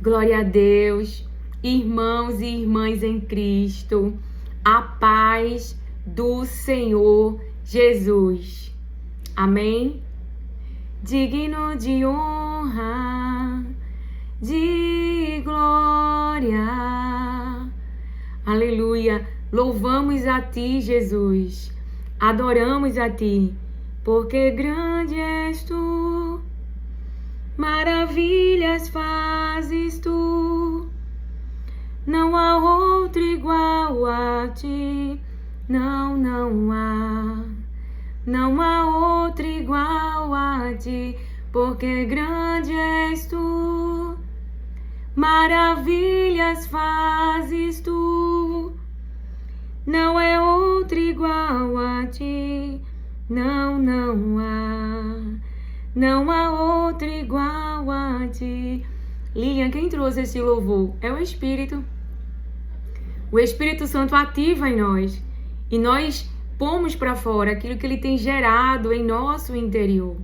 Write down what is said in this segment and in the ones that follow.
Glória a Deus, irmãos e irmãs em Cristo, a paz do Senhor Jesus. Amém? Digno de honra, de glória. Aleluia. Louvamos a Ti, Jesus. Adoramos a Ti, porque grande és Tu. Maravilhas fazes Tu, não há outro igual a Ti, não há outro igual a Ti, porque grande és Tu, maravilhas fazes Tu, não é outro igual a Ti, não há outro igual a Ti. Lilian, quem trouxe esse louvor? É o Espírito. O Espírito Santo ativa em nós. E nós pomos para fora aquilo que Ele tem gerado em nosso interior.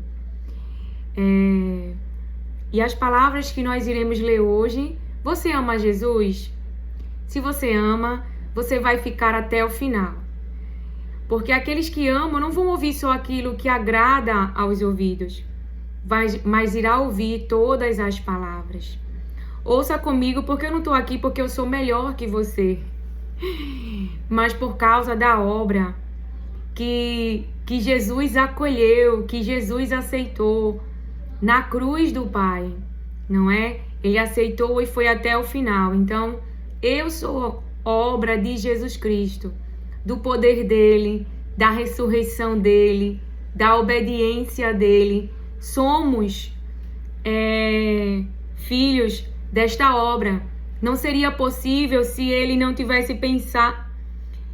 E as palavras que nós iremos ler hoje. Você ama Jesus? Se você ama, você vai ficar até o final. Porque aqueles que amam não vão ouvir só aquilo que agrada aos ouvidos, mas irá ouvir todas as palavras. Ouça comigo, porque eu não estou aqui porque eu sou melhor que você, mas por causa da obra que Jesus acolheu, que Jesus aceitou na cruz do Pai, não é? Ele aceitou e foi até o final. Então, eu sou obra de Jesus Cristo, do poder dele, da ressurreição dele, da obediência dele. Somos filhos desta obra. Não seria possível se ele não tivesse pensado.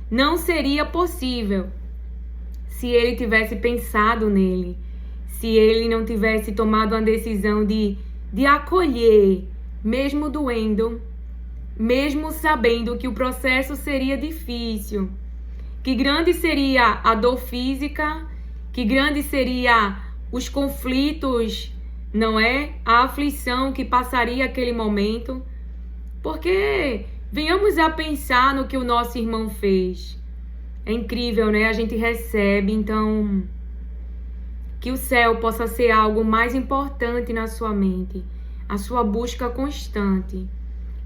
Não seria possível se ele tivesse pensado nele. Se ele não tivesse tomado a decisão de acolher, mesmo doendo, mesmo sabendo que o processo seria difícil, que grande seria a dor física, que grande seria os conflitos, não é? A aflição que passaria aquele momento. Porque venhamos a pensar no que o nosso irmão fez. É incrível, né? A gente recebe, então, que o céu possa ser algo mais importante na sua mente, a sua busca constante.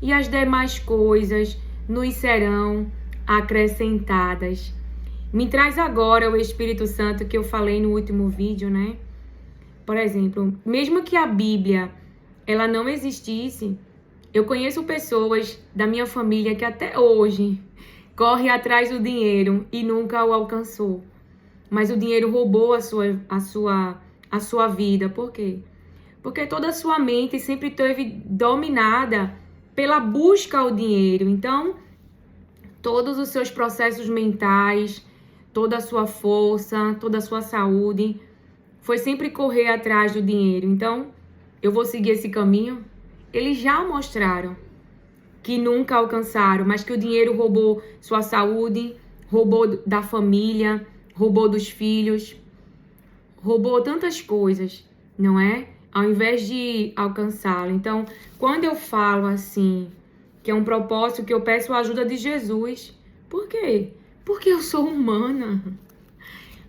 E as demais coisas nos serão acrescentadas. Me traz agora o Espírito Santo que eu falei no último vídeo, né? Por exemplo, mesmo que a Bíblia ela não existisse, eu conheço pessoas da minha família que até hoje corre atrás do dinheiro e nunca o alcançou. Mas o dinheiro roubou a sua vida. Por quê? Porque toda a sua mente sempre esteve dominada pela busca ao dinheiro. Então, todos os seus processos mentais, toda a sua força, toda a sua saúde foi sempre correr atrás do dinheiro. Então, eu vou seguir esse caminho? Eles já mostraram que nunca alcançaram, mas que o dinheiro roubou sua saúde, roubou da família, roubou dos filhos, roubou tantas coisas, não é? Ao invés de alcançá-lo. Então, quando eu falo assim, que é um propósito que eu peço a ajuda de Jesus, por quê? Porque eu sou humana.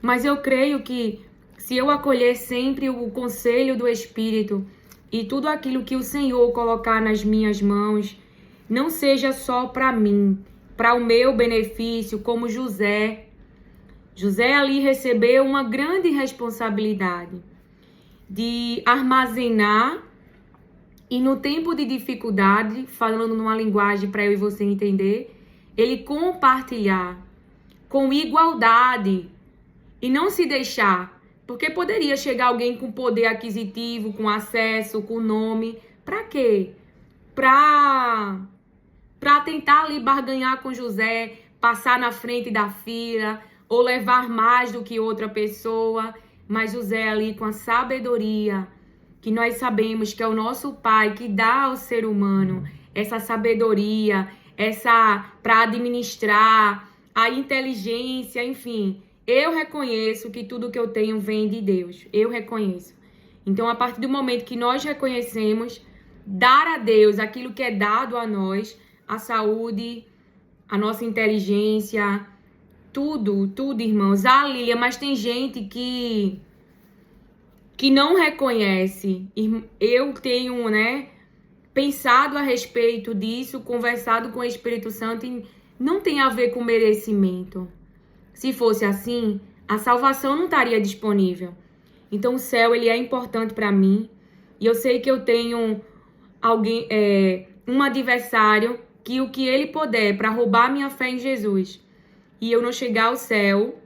Mas eu creio que se eu acolher sempre o conselho do Espírito e tudo aquilo que o Senhor colocar nas minhas mãos, não seja só para mim, para o meu benefício, como José. José ali recebeu uma grande responsabilidade de armazenar e no tempo de dificuldade, falando numa linguagem para eu e você entender, ele compartilhar com igualdade e não se deixar. Porque poderia chegar alguém com poder aquisitivo, com acesso, com nome. Para quê? Para tentar ali barganhar com José, passar na frente da fila, ou levar mais do que outra pessoa. Mas José ali com a sabedoria, que nós sabemos que é o nosso Pai que dá ao ser humano essa sabedoria, para administrar, a inteligência, enfim. Eu reconheço que tudo que eu tenho vem de Deus. Eu reconheço. Então, a partir do momento que nós reconhecemos, dar a Deus aquilo que é dado a nós, a saúde, a nossa inteligência, tudo, irmãos. Ah, Lília, mas tem gente que não reconhece. Eu tenho, pensado a respeito disso, conversado com o Espírito Santo, e não tem a ver com merecimento. Se fosse assim, a salvação não estaria disponível. Então o céu, ele é importante para mim, e eu sei que eu tenho um adversário que o que ele puder para roubar minha fé em Jesus e eu não chegar ao céu,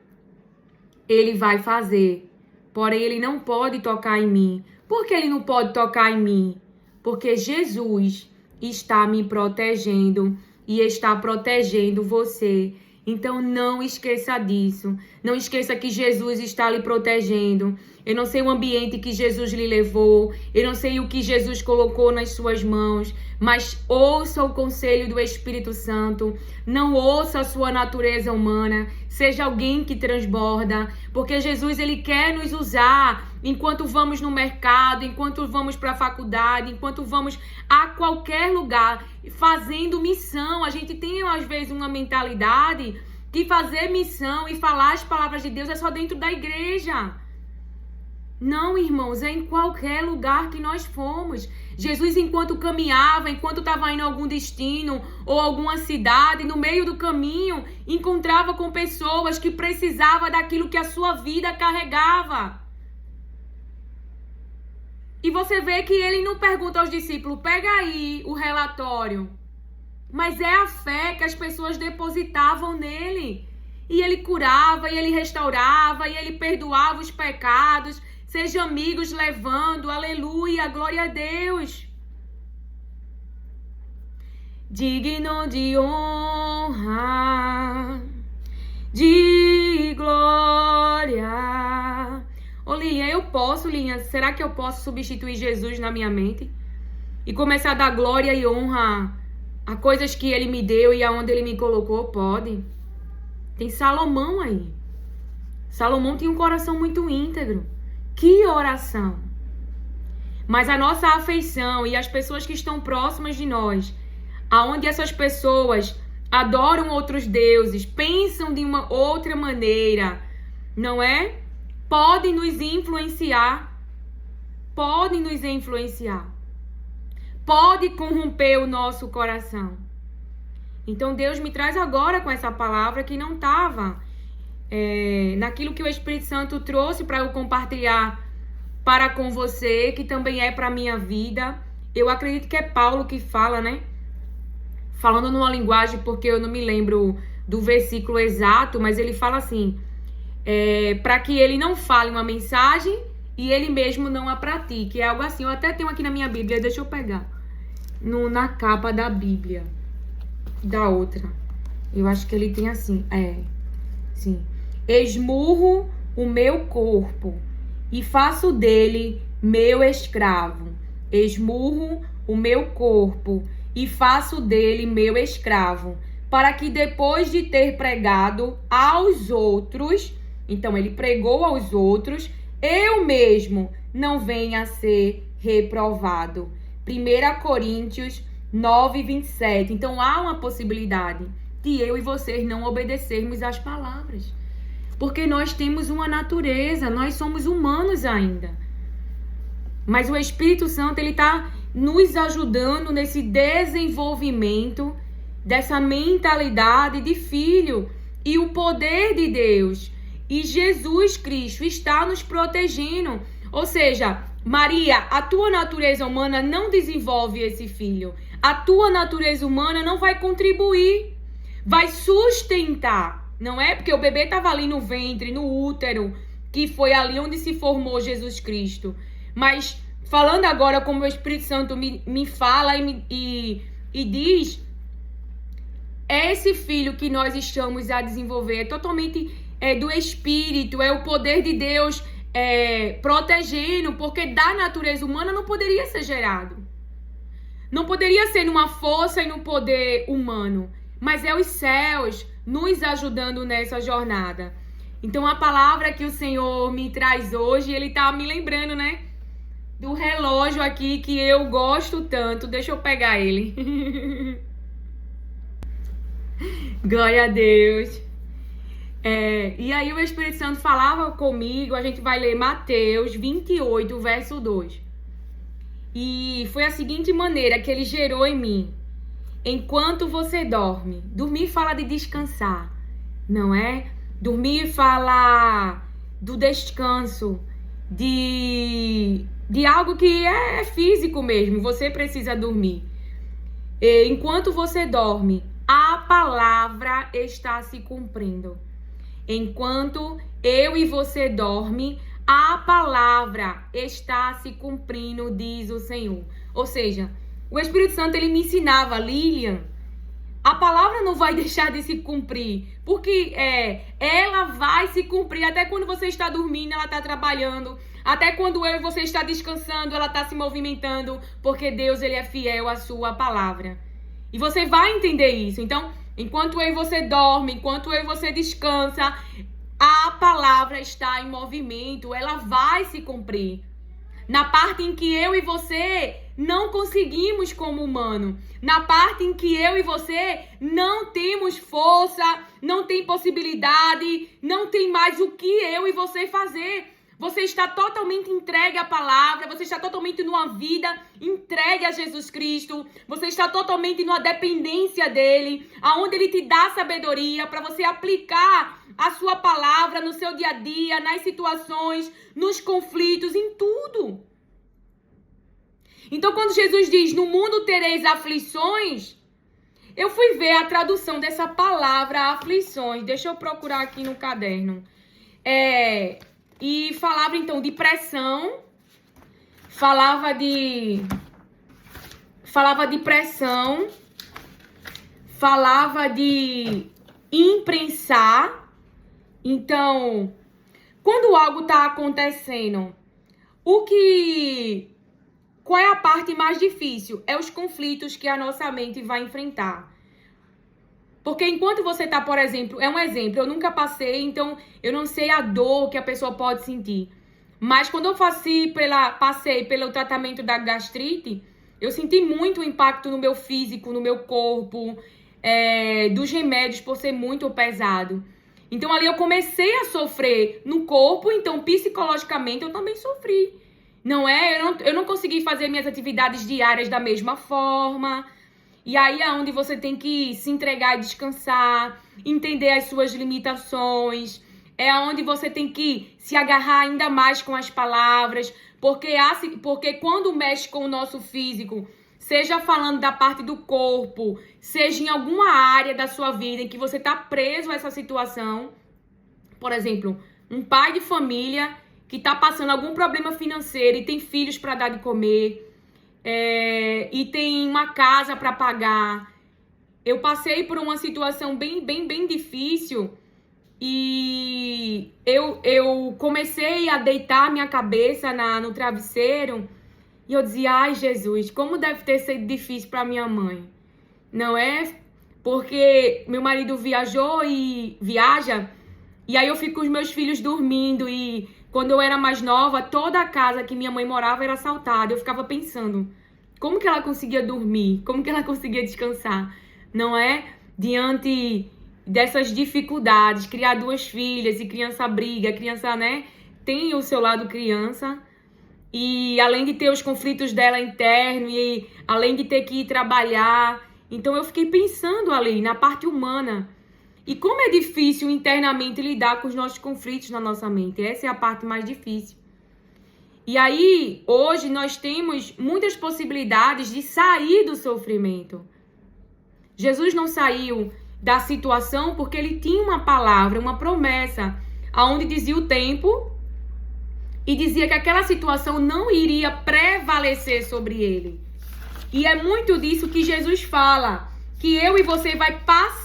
ele vai fazer. Porém, ele não pode tocar em mim. Por que ele não pode tocar em mim? Porque Jesus está me protegendo e está protegendo você. Então, não esqueça disso. Não esqueça que Jesus está lhe protegendo. Eu não sei o ambiente que Jesus lhe levou. Eu não sei o que Jesus colocou nas suas mãos. Mas ouça o conselho do Espírito Santo. Não ouça a sua natureza humana. Seja alguém que transborda. Porque Jesus, ele quer nos usar enquanto vamos no mercado, enquanto vamos para a faculdade, enquanto vamos a qualquer lugar, fazendo missão. A gente tem, às vezes, uma mentalidade que fazer missão e falar as palavras de Deus é só dentro da igreja. Não, irmãos, é em qualquer lugar que nós fomos. Jesus, enquanto caminhava, enquanto estava indo a algum destino ou alguma cidade, no meio do caminho, encontrava com pessoas que precisavam daquilo que a sua vida carregava. E você vê que ele não pergunta aos discípulos, pega aí o relatório. Mas é a fé que as pessoas depositavam nele. E ele curava, e ele restaurava, e ele perdoava os pecados. Seja amigos levando, aleluia, glória a Deus. Digno de honra, de glória. Ô Linha, eu posso, Linha? Será que eu posso substituir Jesus na minha mente? E começar a dar glória e honra a coisas que ele me deu e aonde ele me colocou? Pode. Tem Salomão aí. Salomão tinha um coração muito íntegro. Que oração! Mas a nossa afeição e as pessoas que estão próximas de nós, aonde essas pessoas adoram outros deuses, pensam de uma outra maneira, não é? Podem nos influenciar. Podem nos influenciar. Pode corromper o nosso coração. Então Deus me traz agora com essa palavra que não estava naquilo que o Espírito Santo trouxe para eu compartilhar para com você, que também é para a minha vida. Eu acredito que é Paulo que fala, né? Falando numa linguagem, porque eu não me lembro do versículo exato, mas ele fala assim, para que ele não fale uma mensagem e ele mesmo não a pratique. É algo assim, eu até tenho aqui na minha Bíblia, deixa eu pegar. Na capa da Bíblia, da outra. Eu acho que ele tem assim, sim. Esmurro o meu corpo e faço dele meu escravo. Esmurro o meu corpo e faço dele meu escravo, para que depois de ter pregado aos outros, então ele pregou aos outros, eu mesmo não venha a ser reprovado. 1 Coríntios 9:27. Então há uma possibilidade de eu e vocês não obedecermos às palavras. Porque nós temos uma natureza, nós somos humanos ainda. Mas o Espírito Santo, ele está nos ajudando nesse desenvolvimento dessa mentalidade de filho e o poder de Deus. E Jesus Cristo está nos protegendo. Ou seja, Maria, a tua natureza humana não desenvolve esse filho. A tua natureza humana não vai contribuir, vai sustentar. Não é porque o bebê estava ali no ventre, no útero, que foi ali onde se formou Jesus Cristo. Mas falando agora como o Espírito Santo me fala e diz, esse filho que nós estamos a desenvolver é totalmente do Espírito, é o poder de Deus protegendo, porque da natureza humana não poderia ser gerado. Não poderia ser numa força e no poder humano, mas é os céus nos ajudando nessa jornada. Então a palavra que o Senhor me traz hoje, ele tá me lembrando, né? do relógio aqui que eu gosto tanto. Deixa eu pegar ele. Glória a Deus. E aí o Espírito Santo falava comigo. A gente vai ler Mateus 28, verso 2. E foi a seguinte maneira que ele gerou em mim. Enquanto você dorme. Dormir fala de descansar, não é? Dormir fala do descanso, de algo que é físico mesmo. Você precisa dormir. Enquanto você dorme, a palavra está se cumprindo. Enquanto eu e você dorme, a palavra está se cumprindo, diz o Senhor. Ou seja, o Espírito Santo, ele me ensinava, Lilian, a palavra não vai deixar de se cumprir, porque ela vai se cumprir. Até quando você está dormindo, ela está trabalhando. Até quando eu e você está descansando, ela está se movimentando, porque Deus, ele é fiel à sua palavra. E você vai entender isso. Então, enquanto eu e você dorme, enquanto eu e você descansa, a palavra está em movimento, ela vai se cumprir. Na parte em que eu e você não conseguimos como humano, na parte em que eu e você não temos força, não tem possibilidade, não tem mais o que eu e você fazer. Você está totalmente entregue à palavra, você está totalmente numa vida entregue a Jesus Cristo, você está totalmente numa dependência dele, aonde ele te dá sabedoria para você aplicar a sua palavra no seu dia a dia, nas situações, nos conflitos, em tudo. Então, quando Jesus diz, no mundo tereis aflições, eu fui ver a tradução dessa palavra aflições. Deixa eu procurar aqui no caderno. E falava, então, de pressão, falava de pressão, falava de imprensar. Então, quando algo está acontecendo, qual é a parte mais difícil? É os conflitos que a nossa mente vai enfrentar. Porque enquanto você está, por exemplo, é um exemplo, eu nunca passei, então eu não sei a dor que a pessoa pode sentir. Mas quando eu passei pelo tratamento da gastrite, eu senti muito o impacto no meu físico, no meu corpo, dos remédios por ser muito pesado. Então ali eu comecei a sofrer no corpo, então psicologicamente eu também sofri. Não é? Eu não consegui fazer minhas atividades diárias da mesma forma. E aí é onde você tem que se entregar e descansar, entender as suas limitações. É onde você tem que se agarrar ainda mais com as palavras. Porque quando mexe com o nosso físico, seja falando da parte do corpo, seja em alguma área da sua vida em que você está preso a essa situação. Por exemplo, um pai de família que está passando algum problema financeiro e tem filhos para dar de comer, e tem uma casa para pagar. Eu passei por uma situação bem difícil e eu comecei a deitar minha cabeça no travesseiro e eu dizia, ai Jesus, como deve ter sido difícil para minha mãe, não é? Porque meu marido viaja e aí eu fico com os meus filhos dormindo e quando eu era mais nova, toda a casa que minha mãe morava era assaltada. Eu ficava pensando, como que ela conseguia dormir? Como que ela conseguia descansar? Não é? Diante dessas dificuldades, criar 2 filhas e criança briga, criança, né? Tem o seu lado criança. E além de ter os conflitos dela interno e além de ter que ir trabalhar. Então eu fiquei pensando ali na parte humana. E como é difícil internamente lidar com os nossos conflitos na nossa mente. Essa é a parte mais difícil. E aí, hoje, nós temos muitas possibilidades de sair do sofrimento. Jesus não saiu da situação porque ele tinha uma palavra, uma promessa, onde dizia o tempo e dizia que aquela situação não iria prevalecer sobre ele. E é muito disso que Jesus fala, que eu e você vai passar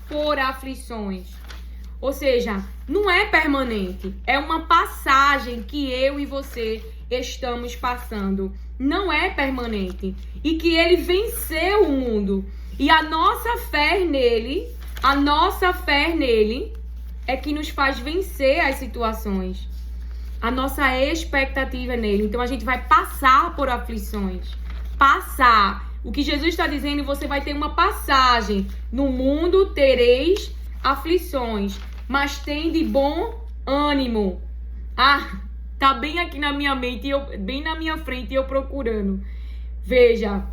por aflições. Ou seja, não é permanente, é uma passagem que eu e você estamos passando. Não é permanente. E que ele venceu o mundo. E a nossa fé nele é que nos faz vencer as situações. a nossa expectativa nele. Então a gente vai passar por aflições. Passar. O que Jesus está dizendo, você vai ter uma passagem. No mundo tereis aflições, mas tem de bom ânimo. Ah, tá bem aqui na minha mente, bem na minha frente, eu procurando. Veja,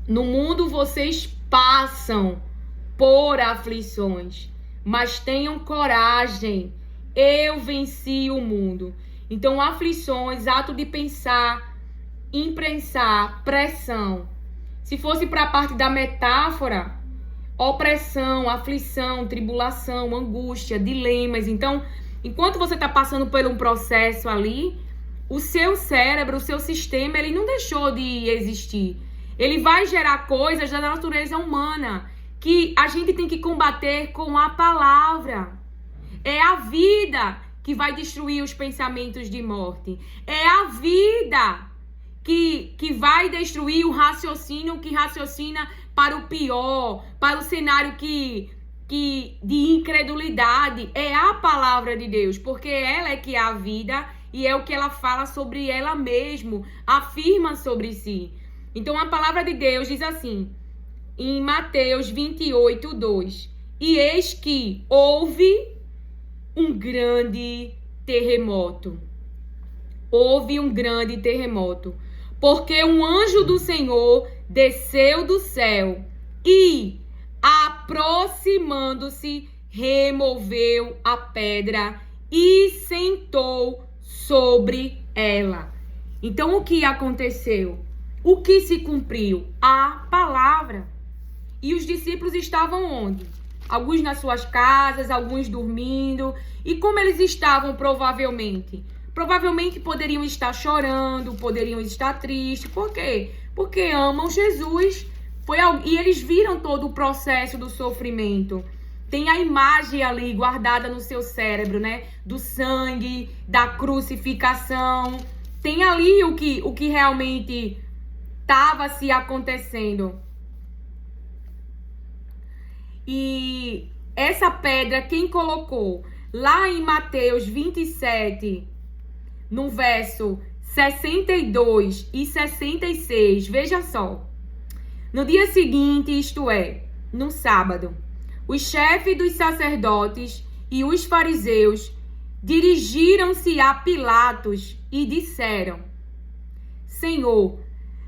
no mundo vocês passam por aflições, mas tenham coragem. Eu venci o mundo. Então, aflições, ato de pensar, imprensar, pressão. Se fosse para a parte da metáfora, opressão, aflição, tribulação, angústia, dilemas. Então, enquanto você está passando por um processo ali, o seu cérebro, o seu sistema, ele não deixou de existir. Ele vai gerar coisas da natureza humana que a gente tem que combater com a palavra. É a vida que vai destruir os pensamentos de morte. É a vida que vai destruir o raciocínio que raciocina para o pior, para o cenário de incredulidade. É a palavra de Deus, porque ela é que é a vida e é o que ela fala sobre ela mesma, afirma sobre si. Então a palavra de Deus diz assim, em Mateus 28, 2: E eis que houve um grande terremoto. Houve um grande terremoto, porque um anjo do Senhor desceu do céu e, aproximando-se, removeu a pedra e sentou sobre ela. Então, o que aconteceu? O que se cumpriu? A palavra. E os discípulos estavam onde? Alguns nas suas casas, alguns dormindo. E como eles estavam provavelmente? Provavelmente poderiam estar chorando, poderiam estar tristes. Por quê? Porque amam Jesus. E eles viram todo o processo do sofrimento. Tem a imagem ali guardada no seu cérebro, né? Do sangue, da crucificação. Tem ali o que realmente estava se acontecendo. E essa pedra, quem colocou? Lá em Mateus 27, no verso 62 e 66, veja só. No dia seguinte, isto é, no sábado, os chefes dos sacerdotes e os fariseus dirigiram-se a Pilatos e disseram: Senhor,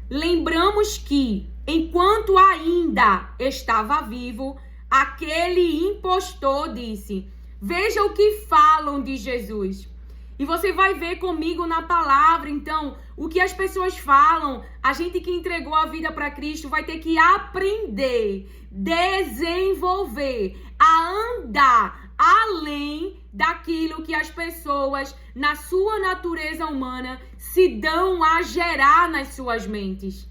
lembramos que, enquanto ainda estava vivo, aquele impostor disse: veja o que falam de Jesus. E você vai ver comigo na palavra, então, o que as pessoas falam. A gente que entregou a vida para Cristo vai ter que aprender, desenvolver, a andar além daquilo que as pessoas, na sua natureza humana, se dão a gerar nas suas mentes.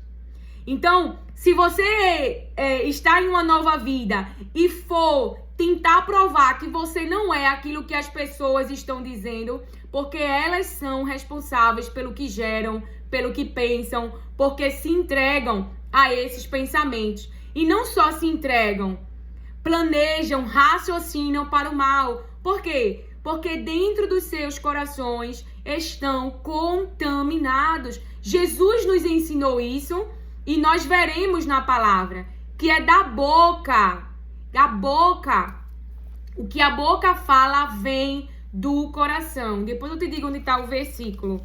Então, se você está em uma nova vida e for tentar provar que você não é aquilo que as pessoas estão dizendo, porque elas são responsáveis pelo que geram, pelo que pensam, porque se entregam a esses pensamentos. E não só se entregam, planejam, raciocinam para o mal. Por quê? Porque dentro dos seus corações estão contaminados. Jesus nos ensinou isso e nós veremos na palavra que é da boca. O que a boca fala vem do coração. Depois eu te digo onde está o versículo.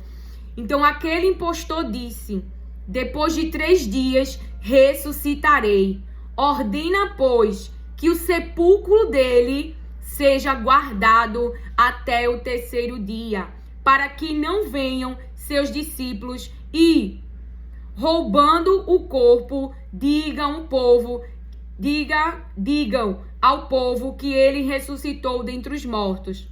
Então aquele impostor disse: depois de 3 dias ressuscitarei. Ordena, pois, que o sepulcro dele seja guardado até o 3º dia, para que não venham seus discípulos e, roubando o corpo, digam ao povo que ele ressuscitou dentre os mortos.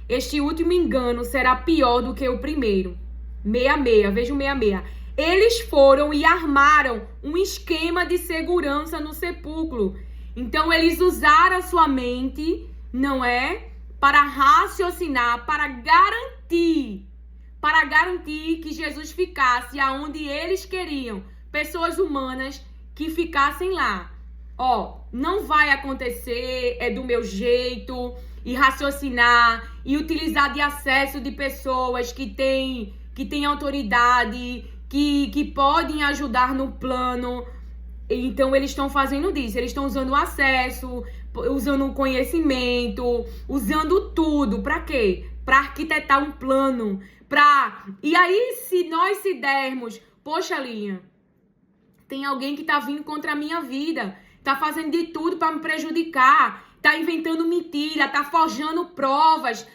Este último engano será pior do que o primeiro. 66, veja o 66. Eles foram e armaram um esquema de segurança no sepulcro. Então eles usaram a sua mente, não é? Para raciocinar, para garantir que Jesus ficasse aonde eles queriam. Pessoas humanas que ficassem lá. Ó, não vai acontecer, é do meu jeito, e raciocinar e utilizar de acesso de pessoas que têm autoridade, que podem ajudar no plano. Então, eles estão fazendo disso. Eles estão usando o acesso, usando o conhecimento, usando tudo. Para quê? Para arquitetar um plano. E aí, se nós se dermos, poxa, Linha, tem alguém que tá vindo contra a minha vida, tá fazendo de tudo para me prejudicar, tá inventando mentira, tá forjando provas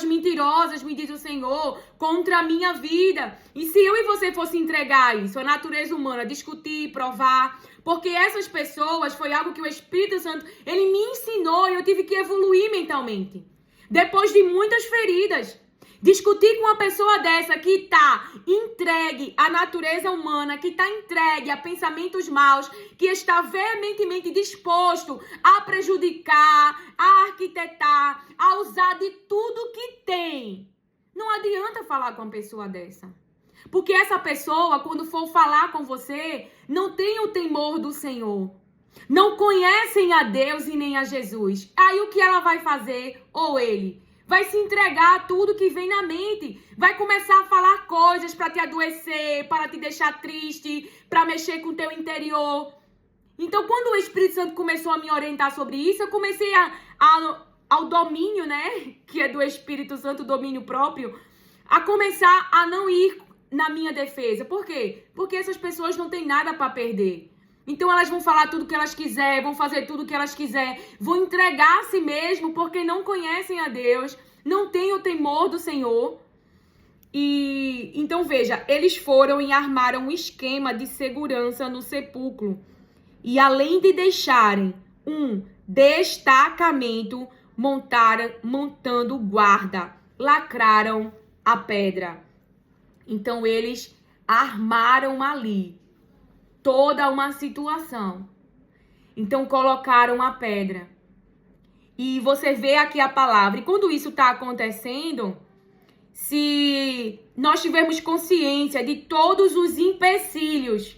mentirosas, me diz o Senhor, contra a minha vida. E se eu e você fosse entregar isso, a natureza humana, discutir, provar, porque essas pessoas foi algo que o Espírito Santo, ele me ensinou e eu tive que evoluir mentalmente. Depois de muitas feridas, discutir com uma pessoa dessa que está entregue à natureza humana, que está entregue a pensamentos maus, que está veementemente disposto a prejudicar, a arquitetar, a usar de tudo que tem. Não adianta falar com uma pessoa dessa. Porque essa pessoa, quando for falar com você, não tem o temor do Senhor. Não conhecem a Deus e nem a Jesus. Aí o que ela vai fazer? Ou ele vai se entregar a tudo que vem na mente. Vai começar a falar coisas para te adoecer, para te deixar triste, para mexer com o teu interior. Então, quando o Espírito Santo começou a me orientar sobre isso, eu comecei ao domínio, né? Que é do Espírito Santo, domínio próprio, a começar a não ir na minha defesa. Por quê? Porque essas pessoas não têm nada para perder. Então elas vão falar tudo que elas quiserem, vão fazer tudo que elas quiserem, vão entregar a si mesmo porque não conhecem a Deus, não têm o temor do Senhor. E então veja, eles foram e armaram um esquema de segurança no sepulcro. E além de deixarem um destacamento, montando guarda, lacraram a pedra. Então eles armaram ali toda uma situação. Então colocaram a pedra. E você vê aqui a palavra. E quando isso está acontecendo, se nós tivermos consciência de todos os empecilhos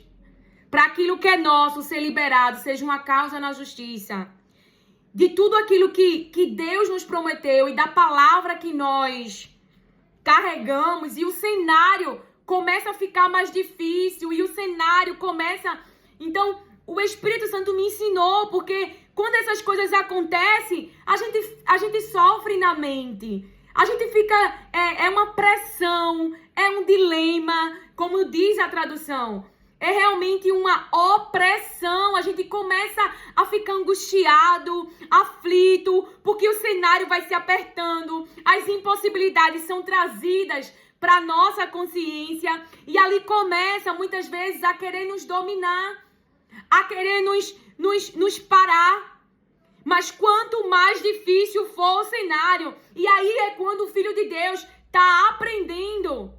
para aquilo que é nosso ser liberado, seja uma causa na justiça, de tudo aquilo que Deus nos prometeu e da palavra que nós carregamos, e o cenário começa a ficar mais difícil, e o cenário começa... Então, o Espírito Santo me ensinou, porque quando essas coisas acontecem, a gente sofre na mente. A gente fica... É uma pressão, é um dilema, como diz a tradução. É realmente uma opressão. A gente começa a ficar angustiado, aflito, porque o cenário vai se apertando, as impossibilidades são trazidas para nossa consciência, e ali começa muitas vezes a querer nos dominar, a querer nos parar. Mas quanto mais difícil for o cenário, e aí é quando o Filho de Deus está aprendendo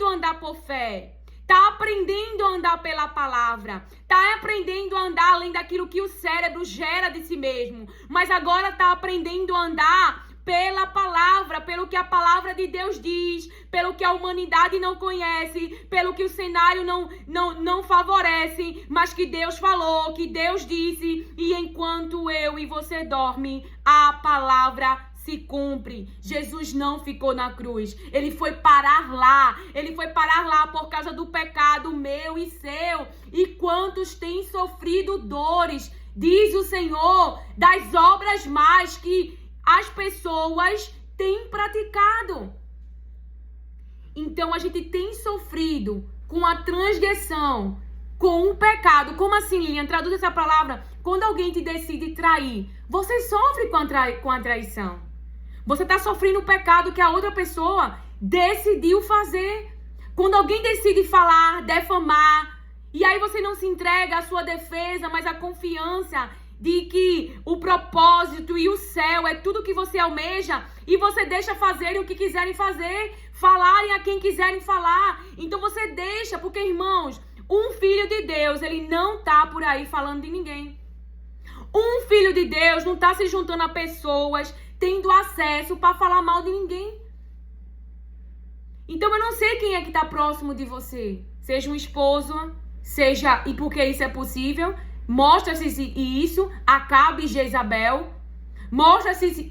a andar por fé, está aprendendo a andar pela palavra, está aprendendo a andar além daquilo que o cérebro gera de si mesmo, mas agora está aprendendo a andar pela palavra, pelo que a palavra de Deus diz, pelo que a humanidade não conhece, pelo que o cenário não favorece, mas que Deus falou, que Deus disse, e enquanto eu e você dorme, a palavra se cumpre. Jesus não ficou na cruz, ele foi parar lá por causa do pecado meu e seu. E quantos têm sofrido dores, diz o Senhor, das obras más que as pessoas têm praticado. Então a gente tem sofrido com a transgressão, com o pecado. Como assim, Lilian? Traduz essa palavra. Quando alguém te decide trair, você sofre com a traição. Você está sofrendo o pecado que a outra pessoa decidiu fazer. Quando alguém decide falar, defamar, e aí você não se entrega à sua defesa, mas à confiança de que o propósito e o céu é tudo que você almeja, e você deixa fazerem o que quiserem fazer, falarem a quem quiserem falar. Então você deixa, porque, irmãos, um filho de Deus, ele não tá por aí falando de ninguém. Um filho de Deus não tá se juntando a pessoas, tendo acesso para falar mal de ninguém. Então eu não sei quem é que tá próximo de você. Seja um esposo, seja, e porque isso é possível, mostra-se isso, Acabe e Jezabel. Mostra-se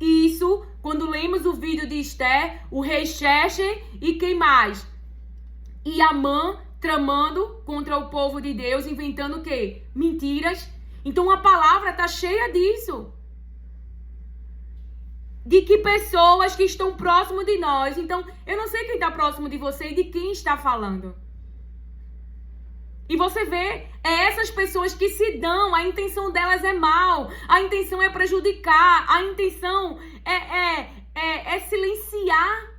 isso quando lemos o vídeo de Esther, o rei Xerxes e quem mais? E Amã tramando contra o povo de Deus, inventando o quê? Mentiras. Então a palavra está cheia disso. De que pessoas que estão próximo de nós. Então, eu não sei quem está próximo de você e de quem está falando. E você vê, essas pessoas que se dão, a intenção delas é mal, a intenção é prejudicar, a intenção é silenciar.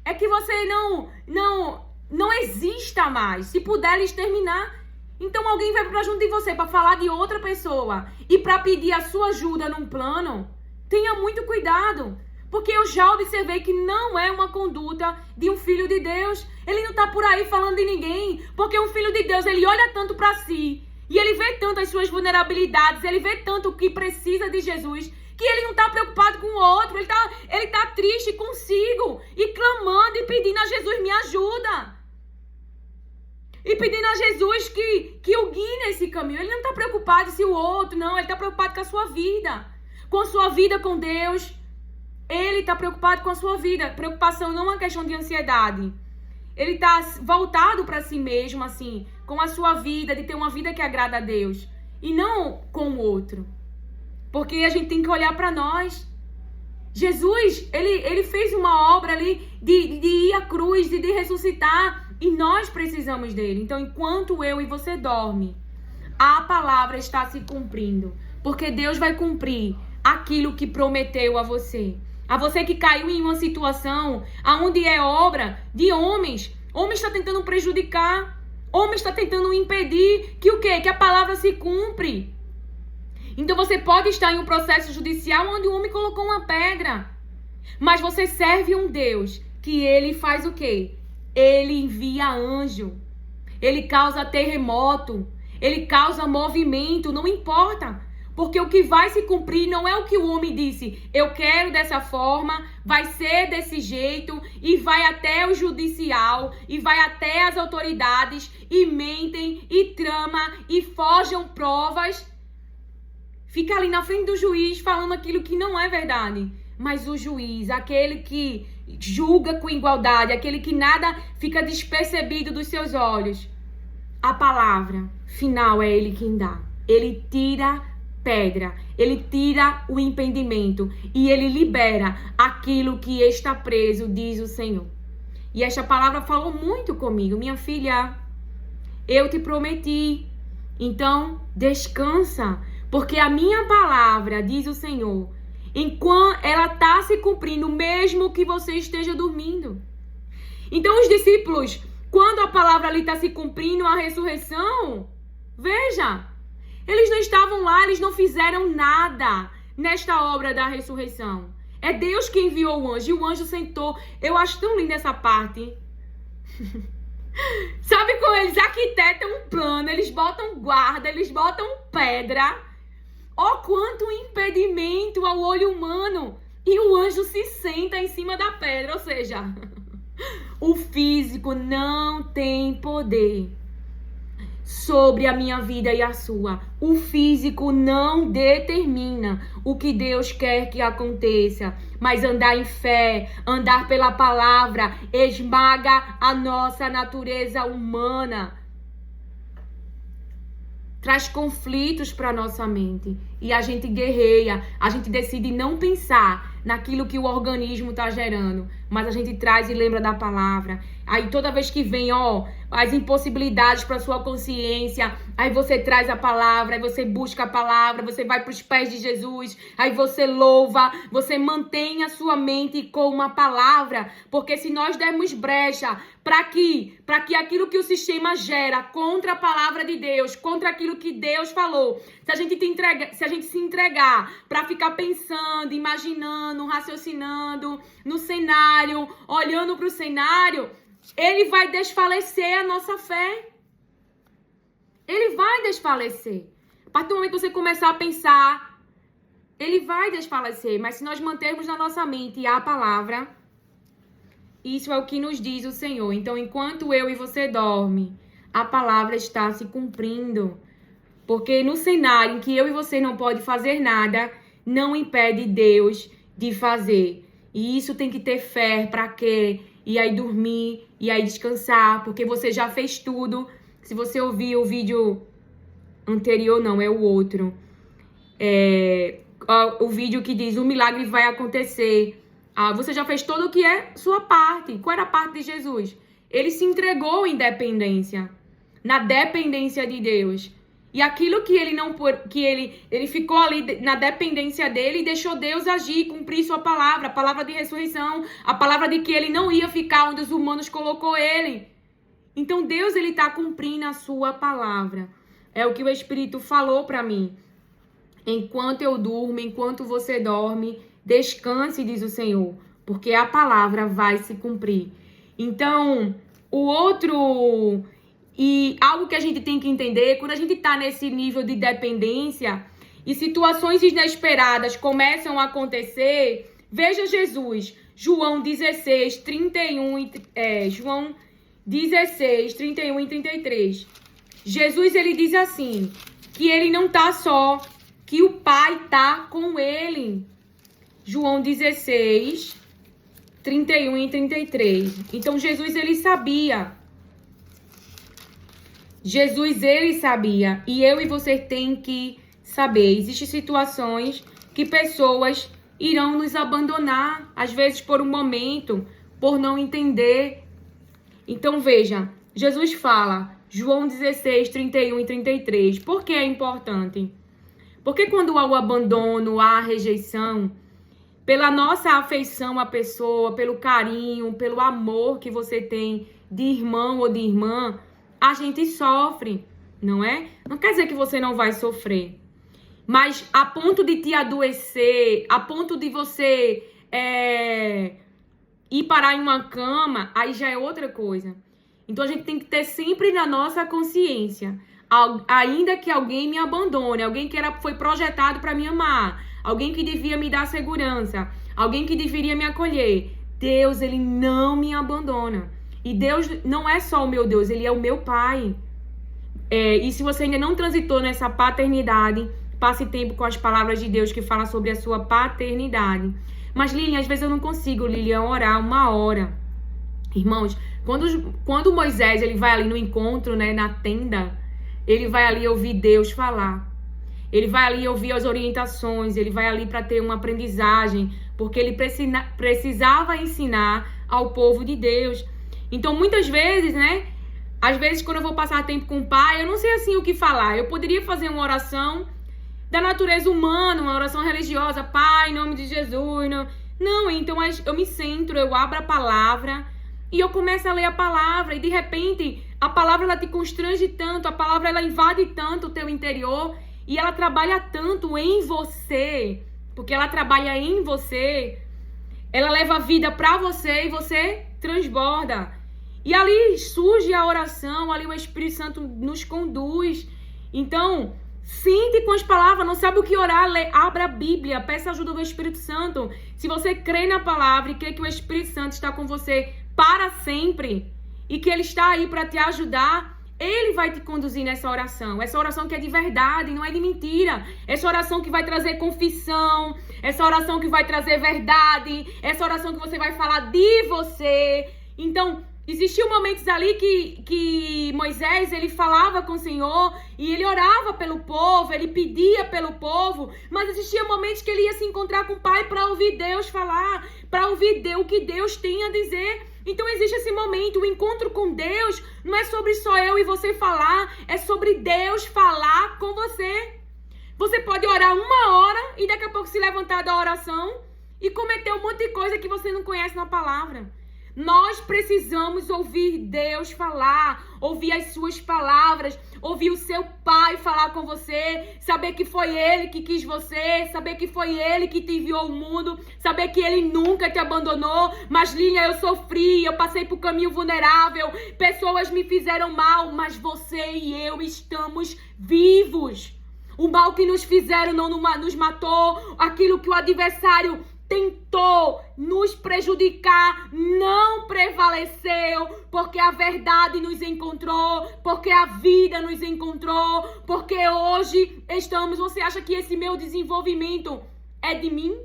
É que você não exista mais. Se puder exterminar. Então alguém vai pra junto de você para falar de outra pessoa e para pedir a sua ajuda num plano. Tenha muito cuidado, porque eu já observei que não é uma conduta de um filho de Deus. Ele não tá por aí falando de ninguém, porque um filho de Deus, ele olha tanto para si, e ele vê tanto as suas vulnerabilidades, ele vê tanto o que precisa de Jesus, que ele não tá preocupado com o outro, ele tá triste consigo, e clamando e pedindo a Jesus, me ajuda. E pedindo a Jesus que o guie nesse caminho. Ele não tá preocupado se o outro, não, ele tá preocupado com a sua vida. Com a sua vida com Deus. Ele está preocupado com a sua vida. Preocupação não é uma questão de ansiedade. Ele está voltado para si mesmo, assim, com a sua vida, de ter uma vida que agrada a Deus. E não com o outro. Porque a gente tem que olhar para nós. Jesus, ele fez uma obra ali de ir à cruz, de ressuscitar. E nós precisamos dele. Então, enquanto eu e você dorme, a palavra está se cumprindo. Porque Deus vai cumprir aquilo que prometeu a você. A você que caiu em uma situação onde é obra de homens. Homem está tentando prejudicar. Homem está tentando impedir que o quê? Que a palavra se cumpre. Então você pode estar em um processo judicial onde o homem colocou uma pedra. Mas você serve um Deus que ele faz o quê? Ele envia anjo. Ele causa terremoto. Ele causa movimento. Não importa. Porque o que vai se cumprir não é o que o homem disse. Eu quero dessa forma, vai ser desse jeito, e vai até o judicial, e vai até as autoridades, e mentem, e trama, e forjam provas. Fica ali na frente do juiz falando aquilo que não é verdade. Mas o juiz, aquele que julga com igualdade, aquele que nada fica despercebido dos seus olhos, a palavra final é ele quem dá. Ele tira pedra, ele tira o impedimento e ele libera aquilo que está preso, diz o Senhor. E esta palavra falou muito comigo. Minha filha, eu te prometi, então descansa, porque a minha palavra, diz o Senhor, enquanto ela está se cumprindo, mesmo que você esteja dormindo. Então os discípulos, quando a palavra ali está se cumprindo, a ressurreição, veja, eles não estavam lá, eles não fizeram nada nesta obra da ressurreição. É Deus que enviou o anjo, e o anjo sentou. Eu acho tão linda essa parte. Sabe como eles arquitetam um plano, eles botam guarda, eles botam pedra. Ó, quanto impedimento ao olho humano. E o anjo se senta em cima da pedra, ou seja, o físico não tem poder sobre a minha vida e a sua. O físico não determina o que Deus quer que aconteça, mas andar em fé, andar pela palavra, esmaga a nossa natureza humana. Traz conflitos para nossa mente e a gente guerreia, a gente decide não pensar naquilo que o organismo está gerando, mas a gente traz e lembra da palavra. Aí toda vez que vem, as impossibilidades para sua consciência, aí você traz a palavra, aí você busca a palavra, você vai para os pés de Jesus, aí você louva, você mantém a sua mente com uma palavra, porque se nós dermos brecha para que aquilo que o sistema gera contra a palavra de Deus, contra aquilo que Deus falou, se a gente se entregar para ficar pensando, imaginando, raciocinando no cenário, olhando para o cenário, ele vai desfalecer a nossa fé. Ele vai desfalecer. A partir do momento que você começar a pensar, ele vai desfalecer. Mas se nós mantermos na nossa mente a palavra, isso é o que nos diz o Senhor. Então, enquanto eu e você dorme, a palavra está se cumprindo. Porque no cenário em que eu e você não pode fazer nada, não impede Deus de fazer. E isso tem que ter fé para quê? E aí dormir, e aí descansar, porque você já fez tudo. Se você ouvir o vídeo anterior, não, é o outro. O vídeo que diz o milagre vai acontecer. Você já fez todo o que é sua parte. Qual era a parte de Jesus? Ele se entregou em dependência, na dependência de Deus. E aquilo que ele não ele ficou ali na dependência dele e deixou Deus agir, cumprir sua palavra, a palavra de ressurreição, a palavra de que ele não ia ficar onde os humanos colocou ele. Então Deus, ele está cumprindo a sua palavra. É o que o Espírito falou para mim. Enquanto eu durmo, enquanto você dorme, descanse, diz o Senhor, porque a palavra vai se cumprir. Então, o outro... E algo que a gente tem que entender, quando a gente está nesse nível de dependência e situações inesperadas começam a acontecer, veja Jesus, João 16, 31 João 16, 31 e 33. Jesus, ele diz assim, que ele não está só, que o Pai está com ele. João 16, 31 e 33. Então, Jesus, ele sabia. Jesus, ele sabia. E eu e você tem que saber. Existem situações que pessoas irão nos abandonar. Às vezes por um momento, por não entender. Então, veja. Jesus fala, João 16, 31 e 33. Por que é importante? Porque quando há o abandono, há a rejeição, pela nossa afeição à pessoa, pelo carinho, pelo amor que você tem de irmão ou de irmã, a gente sofre, não é? Não quer dizer que você não vai sofrer. Mas a ponto de te adoecer, a ponto de você ir parar em uma cama, aí já é outra coisa. Então a gente tem que ter sempre na nossa consciência, ainda que alguém me abandone, alguém que foi projetado para me amar, alguém que devia me dar segurança, alguém que deveria me acolher, Deus, ele não me abandona. E Deus não é só o meu Deus, ele é o meu Pai. E se você ainda não transitou nessa paternidade, passe tempo com as palavras de Deus que fala sobre a sua paternidade. Mas, Lilian, às vezes eu não consigo, Lilian, orar 1 hora. Irmãos, quando Moisés ele vai ali no encontro, né, na tenda, ele vai ali ouvir Deus falar. Ele vai ali ouvir as orientações, ele vai ali para ter uma aprendizagem, porque ele precisava ensinar ao povo de Deus. Então, muitas vezes, né? Às vezes, quando eu vou passar tempo com o pai, eu não sei assim o que falar. Eu poderia fazer uma oração da natureza humana, uma oração religiosa. Pai, em nome de Jesus. Não, então eu me centro, eu abro a palavra e eu começo a ler a palavra. E, de repente, a palavra ela te constrange tanto, a palavra ela invade tanto o teu interior e ela trabalha tanto em você, porque ela trabalha em você, ela leva vida para você e você transborda. E ali surge a oração, ali o Espírito Santo nos conduz. Então, sente com as palavras, não sabe o que orar, abra a Bíblia, peça ajuda do Espírito Santo. Se você crê na palavra e crê que o Espírito Santo está com você para sempre e que ele está aí para te ajudar, ele vai te conduzir nessa oração. Essa oração que é de verdade, não é de mentira. Essa oração que vai trazer confissão, essa oração que vai trazer verdade, essa oração que você vai falar de você. Então, existiam momentos ali que Moisés, ele falava com o Senhor e ele orava pelo povo, ele pedia pelo povo, mas existiam momentos que ele ia se encontrar com o Pai para ouvir Deus falar, para ouvir o que Deus tem a dizer. Então existe esse momento, o encontro com Deus não é sobre só eu e você falar, é sobre Deus falar com você. Você pode orar 1 hora e daqui a pouco se levantar da oração e cometer um monte de coisa que você não conhece na palavra. Nós precisamos ouvir Deus falar, ouvir as suas palavras, ouvir o seu Pai falar com você, saber que foi Ele que quis você, saber que foi Ele que te enviou ao mundo, saber que Ele nunca te abandonou. Mas, Lilian, eu sofri, eu passei por caminho vulnerável, pessoas me fizeram mal, mas você e eu estamos vivos. O mal que nos fizeram não nos matou, aquilo que o adversário tentou nos prejudicar, não prevaleceu, porque a verdade nos encontrou, porque a vida nos encontrou, porque hoje estamos... Você acha que esse meu desenvolvimento é de mim?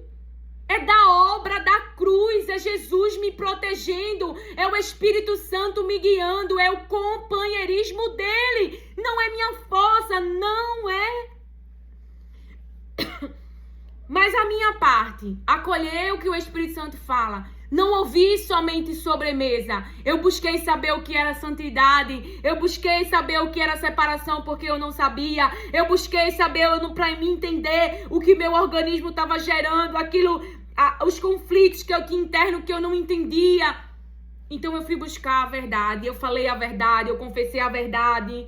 É da obra da cruz, é Jesus me protegendo, é o Espírito Santo me guiando, é o companheirismo dele, não é minha força, não é. Mas a minha parte, acolher o que o Espírito Santo fala, não ouvi somente sobremesa. Eu busquei saber o que era santidade, eu busquei saber o que era separação porque eu não sabia, eu busquei saber para me entender o que meu organismo estava gerando, os conflitos que eu tinha interno que eu não entendia. Então eu fui buscar a verdade, eu falei a verdade, eu confessei a verdade.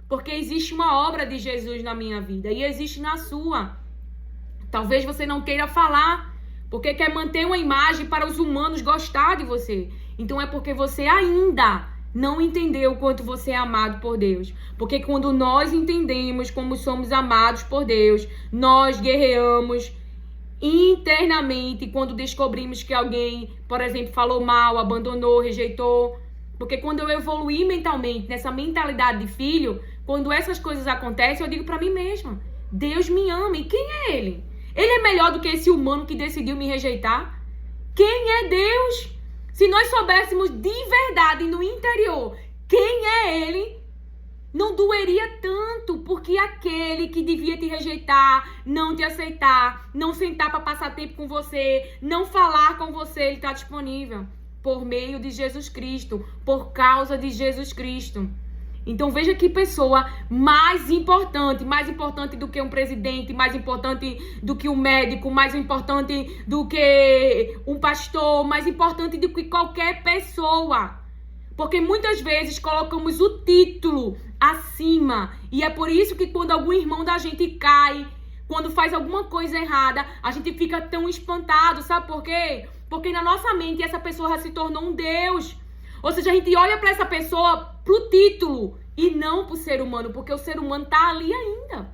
Porque existe uma obra de Jesus na minha vida e existe na sua. Talvez você não queira falar, porque quer manter uma imagem para os humanos gostar de você. Então é porque você ainda não entendeu o quanto você é amado por Deus. Porque quando nós entendemos como somos amados por Deus, nós guerreamos internamente quando descobrimos que alguém, por exemplo, falou mal, abandonou, rejeitou. Porque quando eu evoluí mentalmente, nessa mentalidade de filho, quando essas coisas acontecem, eu digo pra mim mesma, Deus me ama. E quem é Ele? Ele é melhor do que esse humano que decidiu me rejeitar? Quem é Deus? Se nós soubéssemos de verdade no interior quem é Ele, não doeria tanto, porque aquele que devia te rejeitar, não te aceitar, não sentar para passar tempo com você, não falar com você, ele está disponível por meio de Jesus Cristo, por causa de Jesus Cristo. Então veja que pessoa mais importante do que um presidente, mais importante do que um médico, mais importante do que um pastor, mais importante do que qualquer pessoa. Porque muitas vezes colocamos o título acima. E é por isso que quando algum irmão da gente cai, quando faz alguma coisa errada, a gente fica tão espantado. Sabe por quê? Porque na nossa mente essa pessoa já se tornou um Deus. Ou seja, a gente olha para essa pessoa pro título e não pro ser humano. Porque o ser humano tá ali ainda.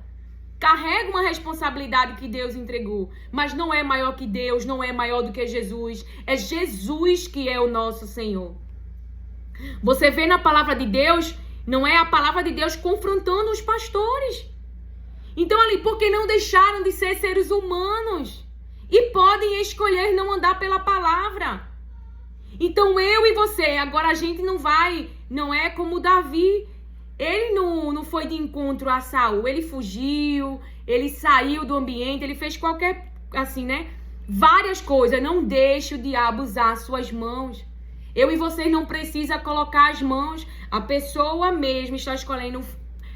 Carrega uma responsabilidade que Deus entregou. Mas não é maior que Deus, não é maior do que Jesus. É Jesus que é o nosso Senhor. Você vê na palavra de Deus, não é a palavra de Deus confrontando os pastores. Então ali, porque não deixaram de ser seres humanos e podem escolher não andar pela palavra. Então eu e você, agora a gente não é como Davi. Ele não foi de encontro a Saul, ele fugiu, ele saiu do ambiente, ele fez qualquer, assim, né? Várias coisas. Não deixe o diabo usar suas mãos. Eu e você não precisa colocar as mãos. A pessoa mesmo está escolhendo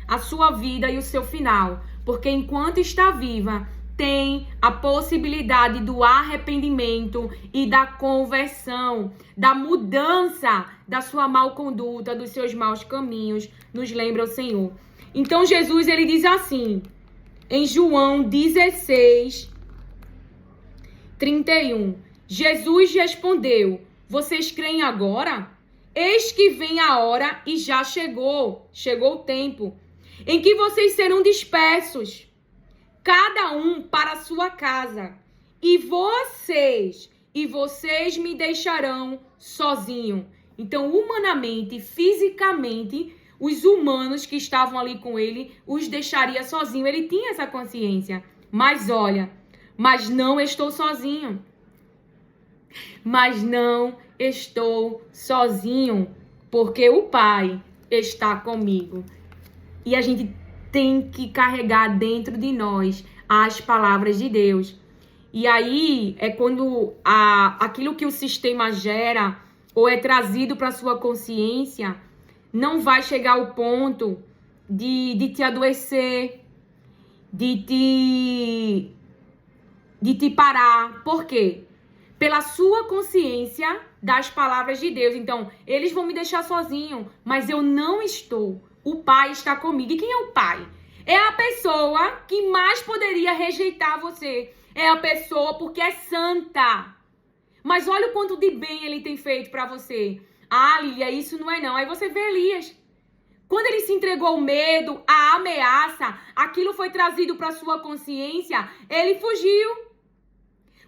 a sua vida e o seu final. Porque enquanto está viva, tem a possibilidade do arrependimento e da conversão, da mudança da sua mal conduta, dos seus maus caminhos, nos lembra o Senhor. Então Jesus, ele diz assim, em João 16, 31. Jesus respondeu: vocês creem agora? Eis que vem a hora e já chegou o tempo, em que vocês serão dispersos, cada um para a sua casa, e vocês me deixarão sozinho. Então, humanamente, fisicamente, os humanos que estavam ali com ele, os deixaria sozinho. Ele tinha essa consciência. Mas olha, mas não estou sozinho. Mas não estou sozinho, porque o Pai está comigo. E a gente tem que carregar dentro de nós as palavras de Deus. E aí é quando aquilo que o sistema gera ou é trazido para a sua consciência não vai chegar ao ponto de te adoecer, de te parar. Por quê? Pela sua consciência das palavras de Deus. Então, eles vão me deixar sozinho, mas eu não estou. O Pai está comigo. E quem é o Pai? É a pessoa que mais poderia rejeitar você. É a pessoa porque é santa. Mas olha o quanto de bem ele tem feito para você. Ah, Lília, isso não é não. Aí você vê Elias. Quando ele se entregou ao medo, à ameaça, aquilo foi trazido para sua consciência, ele fugiu.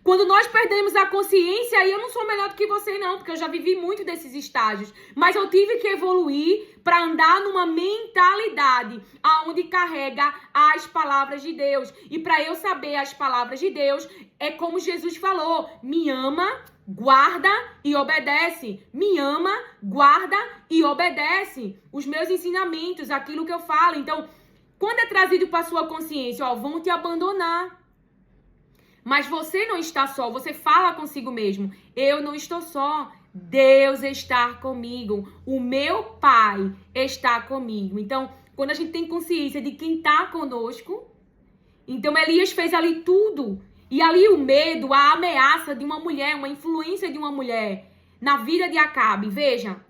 Quando nós perdemos a consciência, aí eu não sou melhor do que você não, porque eu já vivi muito desses estágios. Mas eu tive que evoluir para andar numa mentalidade aonde carrega as palavras de Deus. E para eu saber as palavras de Deus, é como Jesus falou: me ama, guarda e obedece. Me ama, guarda e obedece. Os meus ensinamentos, aquilo que eu falo. Então, quando é trazido para sua consciência, vão te abandonar. Mas você não está só, você fala consigo mesmo: eu não estou só, Deus está comigo, o meu Pai está comigo. Então, quando a gente tem consciência de quem está conosco, então Elias fez ali tudo. E ali o medo, a ameaça de uma mulher, uma influência de uma mulher na vida de Acabe, veja.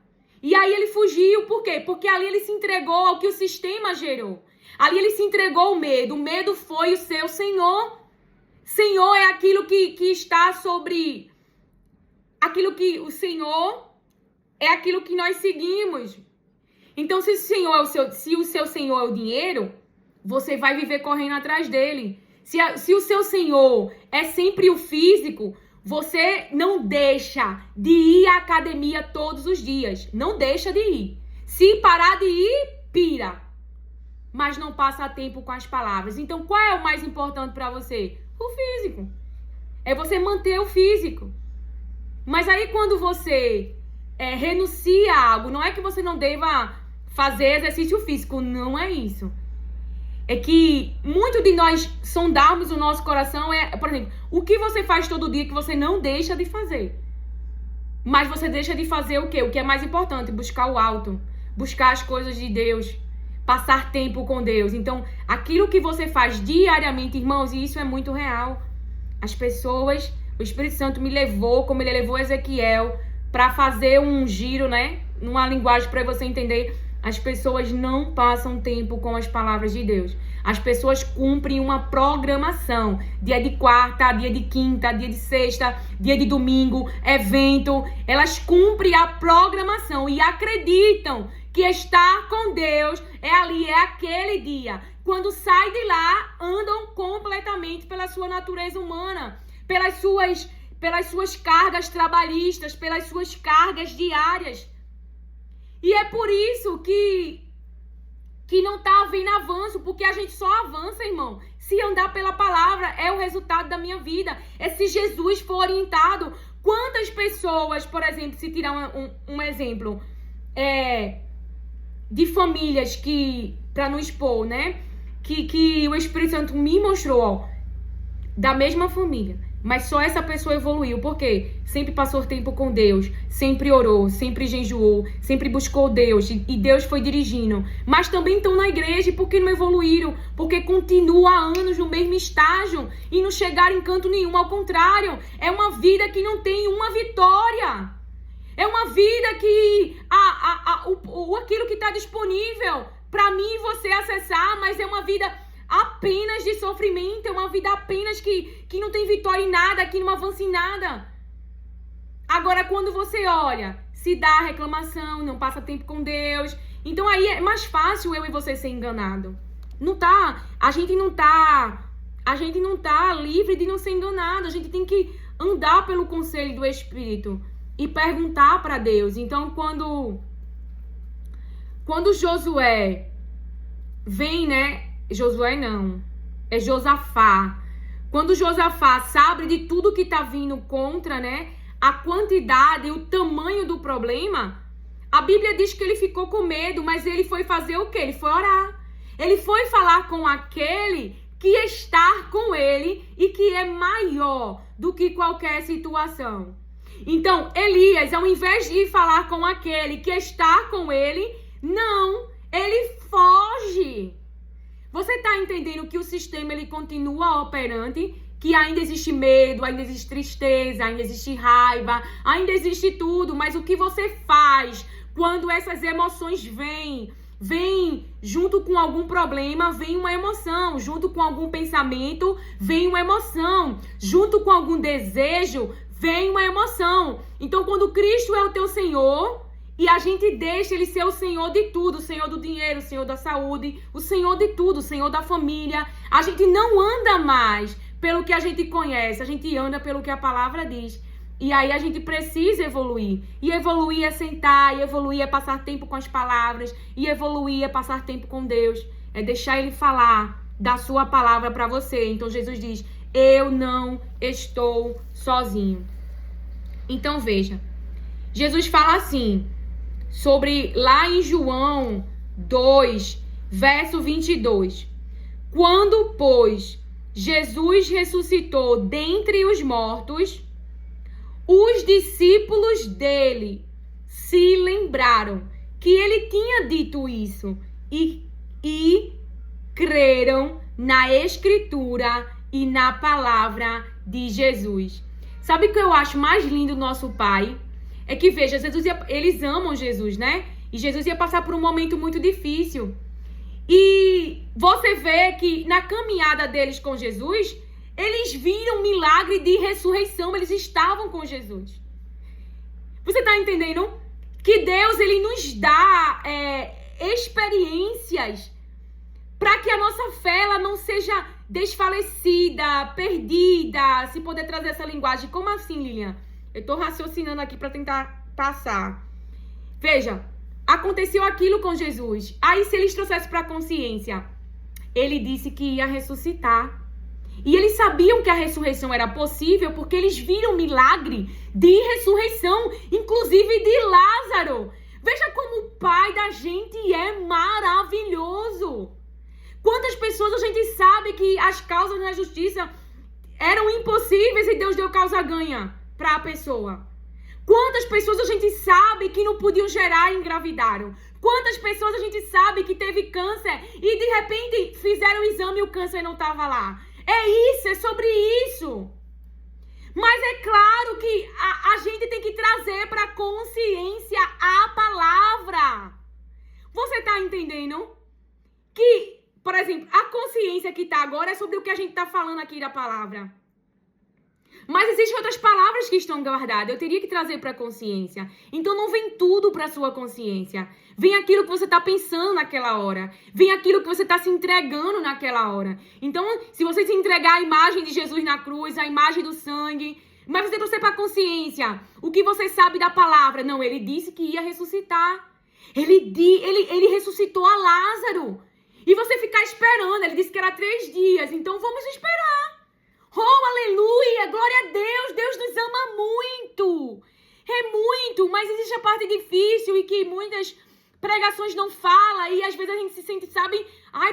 E aí ele fugiu, por quê? Porque ali ele se entregou ao que o sistema gerou. Ali ele se entregou ao medo, o medo foi o seu senhor. Senhor é aquilo que está sobre... Aquilo que o Senhor é aquilo que nós seguimos. Então, se o seu Senhor é o dinheiro, você vai viver correndo atrás dele. Se o seu Senhor é sempre o físico, você não deixa de ir à academia todos os dias. Não deixa de ir. Se parar de ir, pira. Mas não passa tempo com as palavras. Então, qual é o mais importante para você? O físico. É você manter o físico. Mas aí quando você renuncia a algo, não é que você não deva fazer exercício físico, não é isso. É que muito de nós sondarmos o nosso coração por exemplo, o que você faz todo dia que você não deixa de fazer. Mas você deixa de fazer o quê? O que é mais importante? Buscar o alto, buscar as coisas de Deus, passar tempo com Deus. Então, aquilo que você faz diariamente, irmãos, e isso é muito real. As pessoas, o Espírito Santo me levou, como ele levou Ezequiel, para fazer um giro, né? Numa linguagem para você entender. As pessoas não passam tempo com as palavras de Deus. As pessoas cumprem uma programação. Dia de quarta, dia de quinta, dia de sexta, dia de domingo, evento. Elas cumprem a programação e acreditam que estar com Deus é aquele dia. Quando sai de lá, andam completamente pela sua natureza humana, pelas suas cargas trabalhistas, pelas suas cargas diárias. E é por isso que não está havendo avanço, porque a gente só avança, irmão, se andar pela palavra. É o resultado da minha vida. É se Jesus for orientado. Quantas pessoas, por exemplo, se tirar um exemplo de famílias que, para não expor, né, que o Espírito Santo me mostrou, da mesma família, mas só essa pessoa evoluiu. Por quê? Sempre passou tempo com Deus, sempre orou, sempre jejuou, sempre buscou Deus, e Deus foi dirigindo. Mas também estão na igreja, porque não evoluíram, porque continuam há anos no mesmo estágio e não chegaram em canto nenhum. Ao contrário, é uma vida que não tem uma vitória. É uma vida que aquilo que está disponível para mim e você acessar, mas é uma vida apenas de sofrimento, é uma vida apenas que não tem vitória em nada, que não avança em nada. Agora, quando você olha, se dá reclamação, não passa tempo com Deus, então aí é mais fácil eu e você ser enganado. A gente não tá livre de não ser enganado. A gente tem que andar pelo conselho do Espírito e perguntar para Deus. Então, quando Josué vem, né? Josué não, é Josafá. Quando Josafá sabe de tudo que tá vindo contra, né? A quantidade e o tamanho do problema, a Bíblia diz que ele ficou com medo, mas ele foi fazer o quê? Ele foi orar. Ele foi falar com aquele que está com ele e que é maior do que qualquer situação. Então, Elias, ao invés de ir falar com aquele que está com ele, não, ele foge. Você está entendendo que o sistema ele continua operante, que ainda existe medo, ainda existe tristeza, ainda existe raiva, ainda existe tudo, mas o que você faz quando essas emoções vêm junto com algum problema, vem uma emoção, junto com algum pensamento, vem uma emoção, junto com algum desejo, vem uma emoção. Então, quando Cristo é o teu Senhor, e a gente deixa ele ser o Senhor de tudo, o Senhor do dinheiro, o Senhor da saúde, o Senhor de tudo, o Senhor da família, a gente não anda mais pelo que a gente conhece, a gente anda pelo que a palavra diz. E aí a gente precisa evoluir. E evoluir é sentar, e evoluir é passar tempo com as palavras, e evoluir é passar tempo com Deus. É deixar Ele falar da sua palavra para você. Então Jesus diz, eu não estou sozinho. Então veja, Jesus fala assim, sobre lá em João 2, verso 22. Quando, pois, Jesus ressuscitou dentre os mortos, os discípulos dele se lembraram que ele tinha dito isso e creram na Escritura e na palavra de Jesus. Sabe o que eu acho mais lindo do nosso Pai? É que, veja, eles amam Jesus, né? E Jesus ia passar por um momento muito difícil. E você vê que na caminhada deles com Jesus, eles viram um milagre de ressurreição, eles estavam com Jesus. Você está entendendo? Que Deus, ele nos dá experiências para que a nossa fé ela não seja desfalecida, perdida, se poder trazer essa linguagem. Como assim, Lilian? Eu estou raciocinando aqui para tentar passar. Veja, aconteceu aquilo com Jesus. Aí, se eles trouxessem para a consciência, ele disse que ia ressuscitar. E eles sabiam que a ressurreição era possível porque eles viram o milagre de ressurreição, inclusive de Lázaro. Veja como o Pai da gente é maravilhoso. Quantas pessoas a gente sabe que as causas na justiça eram impossíveis e Deus deu causa ganha para a pessoa. Quantas pessoas a gente sabe que não podiam gerar e engravidaram. Quantas pessoas a gente sabe que teve câncer e de repente fizeram o exame e o câncer não estava lá. É isso, é sobre isso. Mas é claro que a gente tem que trazer para a consciência a palavra. Você está entendendo? Que, por exemplo, a consciência que está agora é sobre o que a gente está falando aqui da palavra. Mas existem outras palavras que estão guardadas. Eu teria que trazer para a consciência. Então não vem tudo para a sua consciência. Vem aquilo que você está pensando naquela hora. Vem aquilo que você está se entregando naquela hora. Então, se você se entregar a imagem de Jesus na cruz, a imagem do sangue, mas você trouxer para a consciência o que você sabe da palavra. Não, ele disse que ia ressuscitar. Ele ressuscitou a Lázaro. E você ficar esperando. Ele disse que era 3 dias. Então vamos esperar. Oh, aleluia, glória a Deus, Deus nos ama muito, é muito, mas existe a parte difícil e que muitas pregações não falam e às vezes a gente se sente, sabe,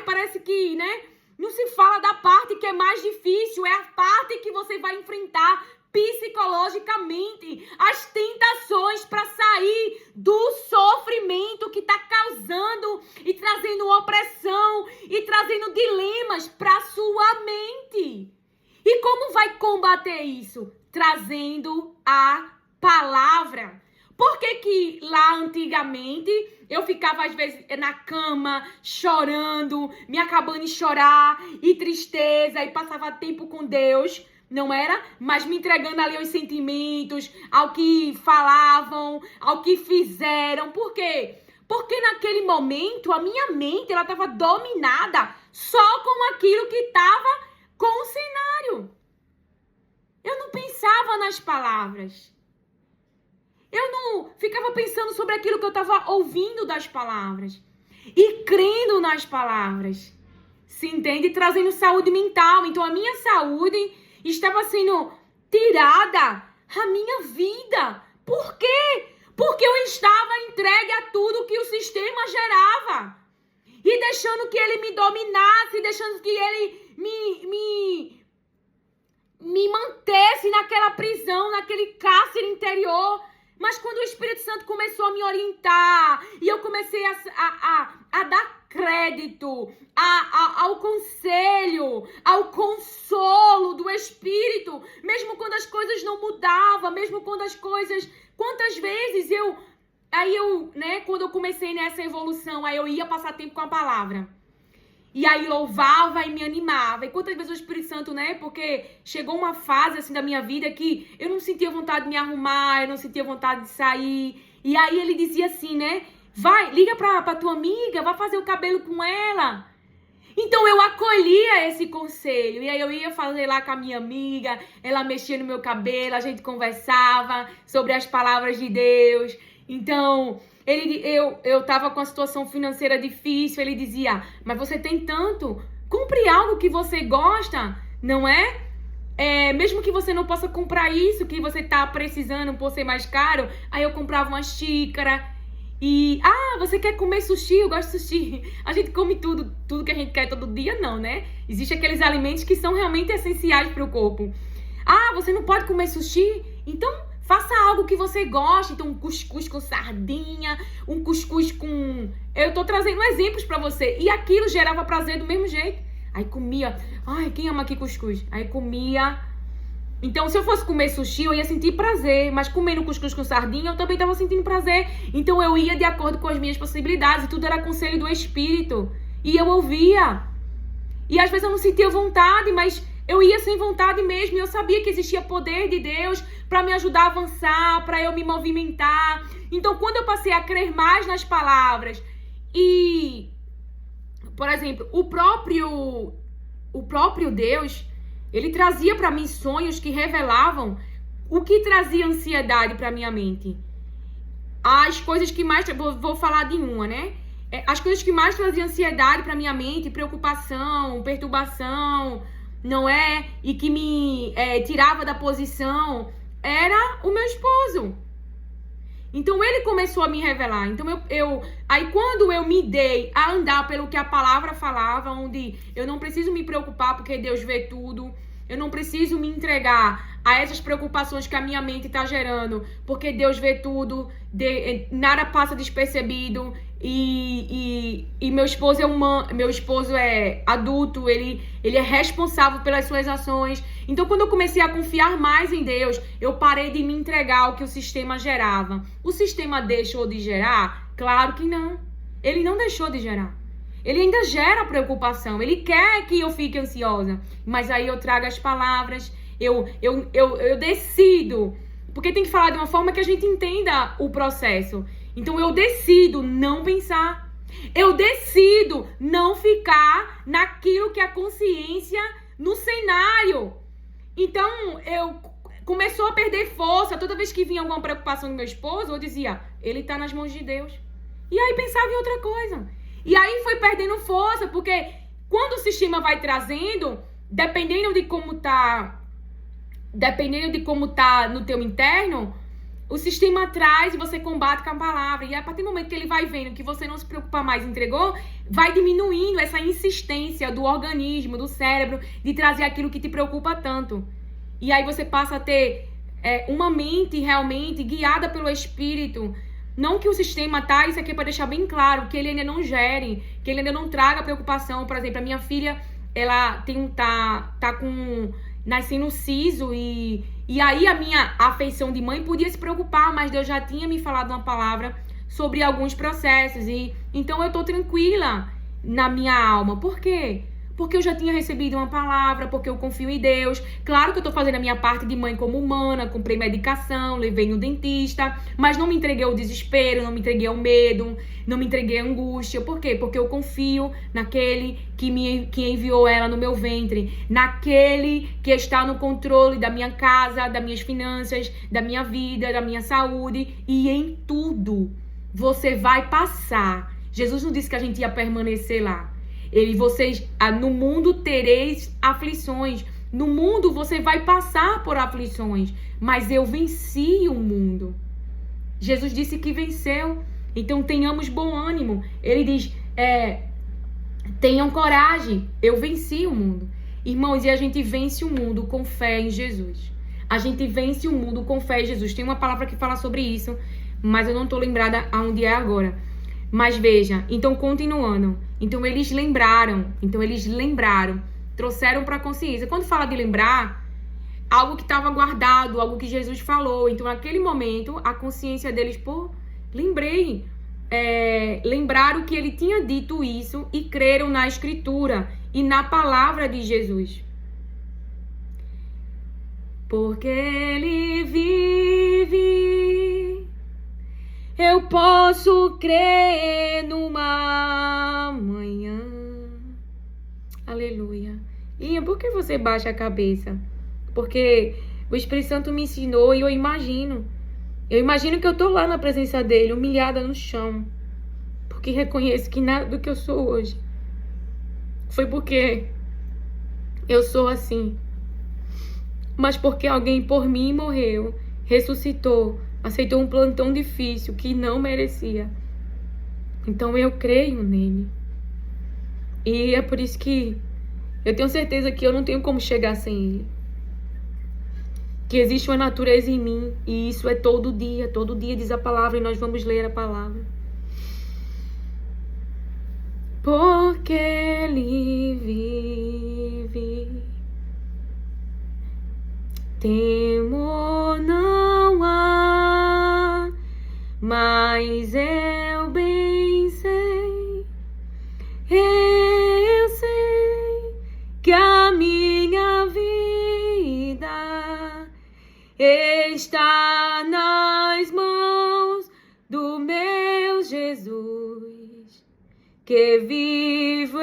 parece que, né, não se fala da parte que é mais difícil, é a parte que você vai enfrentar psicologicamente, as tentações para sair do sofrimento que está causando e trazendo opressão e trazendo dilemas para sua mente. E como vai combater isso? Trazendo a palavra. Por que lá antigamente eu ficava às vezes na cama chorando, me acabando de chorar e tristeza e passava tempo com Deus, não era? Mas me entregando ali aos sentimentos, ao que falavam, ao que fizeram. Por quê? Porque naquele momento a minha mente ela estava dominada só com aquilo que estava com o cenário. Eu não pensava nas palavras. Eu não ficava pensando sobre aquilo que eu estava ouvindo das palavras. E crendo nas palavras. Se entende? Trazendo saúde mental. Então a minha saúde estava sendo tirada. A minha vida. Por quê? Porque eu estava entregue a tudo que o sistema gerava. E deixando que ele me dominasse, deixando que ele me mantesse naquela prisão, naquele cárcere interior. Mas quando o Espírito Santo começou a me orientar e eu comecei a dar crédito ao conselho, ao consolo do Espírito, mesmo quando as coisas não mudavam, mesmo quando as coisas... Quantas vezes quando eu comecei nessa evolução, aí eu ia passar tempo com a palavra. E aí louvava e me animava. E quantas vezes o Espírito Santo, né? Porque chegou uma fase assim da minha vida que eu não sentia vontade de me arrumar, eu não sentia vontade de sair. E aí ele dizia assim, né? Vai, liga pra tua amiga, vai fazer o cabelo com ela. Então eu acolhia esse conselho, e aí eu ia fazer lá com a minha amiga, ela mexia no meu cabelo, a gente conversava sobre as palavras de Deus. Então, eu tava com a situação financeira difícil, ele dizia, mas você tem tanto, compre algo que você gosta, não é? Mesmo que você não possa comprar isso que você tá precisando por ser mais caro, aí eu comprava uma xícara. E, você quer comer sushi? Eu gosto de sushi. A gente come tudo que a gente quer todo dia, não, né? Existem aqueles alimentos que são realmente essenciais para o corpo. Você não pode comer sushi? Então, faça algo que você goste. Então, um cuscuz com sardinha, um cuscuz com... Eu tô trazendo exemplos para você. E aquilo gerava prazer do mesmo jeito. Aí comia... quem ama aqui cuscuz? Aí comia... Então, se eu fosse comer sushi, eu ia sentir prazer. Mas comendo cuscuz com sardinha, eu também estava sentindo prazer. Então, eu ia de acordo com as minhas possibilidades. E tudo era conselho do Espírito. E eu ouvia. E às vezes eu não sentia vontade, mas eu ia sem vontade mesmo. E eu sabia que existia poder de Deus para me ajudar a avançar, para eu me movimentar. Então, quando eu passei a crer mais nas palavras e, por exemplo, o próprio Deus... Ele trazia para mim sonhos que revelavam o que trazia ansiedade para minha mente. As coisas que mais... Vou falar de uma, né? As coisas que mais traziam ansiedade para minha mente, preocupação, perturbação, não é? E que me tirava da posição, era o meu esposo. Então, ele começou a me revelar. Então, aí quando eu me dei a andar pelo que a palavra falava, onde eu não preciso me preocupar porque Deus vê tudo, eu não preciso me entregar a essas preocupações que a minha mente está gerando, porque Deus vê tudo, nada passa despercebido, e meu esposo é humano, meu esposo é adulto, ele é responsável pelas suas ações. Então, quando eu comecei a confiar mais em Deus, eu parei de me entregar ao que o sistema gerava. O sistema deixou de gerar? Claro que não. Ele não deixou de gerar. Ele ainda gera preocupação. Ele quer que eu fique ansiosa. Mas aí eu trago as palavras, eu decido. Porque tem que falar de uma forma que a gente entenda o processo. Então, eu decido não pensar. Eu decido não ficar naquilo que a consciência, no cenário. Então, eu começou a perder força. Toda vez que vinha alguma preocupação do meu esposo, eu dizia, ele tá nas mãos de Deus. E aí pensava em outra coisa. E aí foi perdendo força, porque quando o sistema vai trazendo, dependendo de como tá no teu interno, o sistema traz e você combate com a palavra. E a partir do momento que ele vai vendo que você não se preocupa mais, entregou, vai diminuindo essa insistência do organismo, do cérebro, de trazer aquilo que te preocupa tanto. E aí você passa a ter uma mente realmente guiada pelo Espírito. Não que o sistema isso aqui é para deixar bem claro, que ele ainda não gere, que ele ainda não traga preocupação. Por exemplo, a minha filha, ela tá com... nascendo siso e aí a minha afeição de mãe podia se preocupar, mas Deus já tinha me falado uma palavra sobre alguns processos. E então eu tô tranquila na minha alma. Por quê? Porque eu já tinha recebido uma palavra, porque eu confio em Deus. Claro que eu tô fazendo a minha parte de mãe como humana, comprei medicação, levei no dentista, mas não me entreguei ao desespero, não me entreguei ao medo, não me entreguei à angústia. Por quê? Porque eu confio naquele que enviou ela no meu ventre, naquele que está no controle da minha casa, das minhas finanças, da minha vida, da minha saúde, e em tudo você vai passar. Jesus não disse que a gente ia permanecer lá. No mundo tereis aflições. No mundo você vai passar por aflições. Mas eu venci o mundo. Jesus disse que venceu. Então tenhamos bom ânimo. Ele diz, tenham coragem. Eu venci o mundo. Irmãos, e a gente vence o mundo com fé em Jesus. A gente vence o mundo com fé em Jesus. Tem uma palavra que fala sobre isso, mas eu não estou lembrada aonde é agora. Mas veja, então continuando. Então eles lembraram, trouxeram para a consciência. Quando fala de lembrar, algo que estava guardado, algo que Jesus falou. Então naquele momento, a consciência deles, lembrei. Lembraram que ele tinha dito isso e creram na Escritura e na palavra de Jesus. Porque ele vive, eu posso crer numa manhã Filhinha, por que você baixa a cabeça? Porque o Espírito Santo me ensinou e eu imagino. Eu imagino que eu tô lá na presença dele, humilhada no chão. Porque reconheço que nada do que eu sou hoje foi porque eu sou assim. Mas porque alguém por mim morreu, ressuscitou, aceitou um plano tão difícil que não merecia. Então eu creio nele. E é por isso que eu tenho certeza que eu não tenho como chegar sem ele. Que existe uma natureza em mim. E isso é todo dia diz a palavra e nós vamos ler a palavra. Porque ele vive, temor não há, mas eu bem sei, eu sei que a minha vida está nas mãos do meu Jesus, que vivo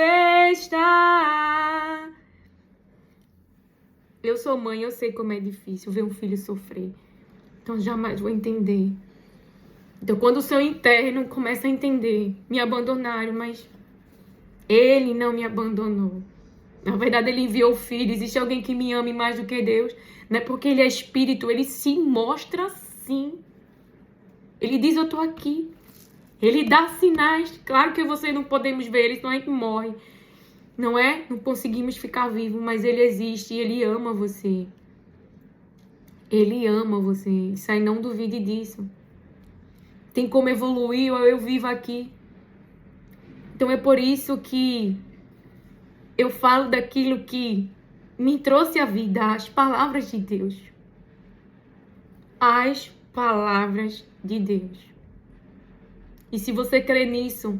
está. Eu sou mãe, eu sei como é difícil ver um filho sofrer. Então jamais vou entender. Então quando o seu interno começa a entender, me abandonaram, mas ele não me abandonou. Na verdade, ele enviou o filho. Existe alguém que me ame mais do que Deus? Não é porque ele é espírito, ele se mostra assim. Ele diz, eu tô aqui. Ele dá sinais. Claro que você não podemos ver ele, senão a gente morre. Não é? Não conseguimos ficar vivos, mas ele existe e ele ama você. Ele ama você. Isso aí, não duvide disso. Tem como evoluir ou eu vivo aqui. Então é por isso que eu falo daquilo que me trouxe a vida, as palavras de Deus. As palavras de Deus. E se você crê nisso,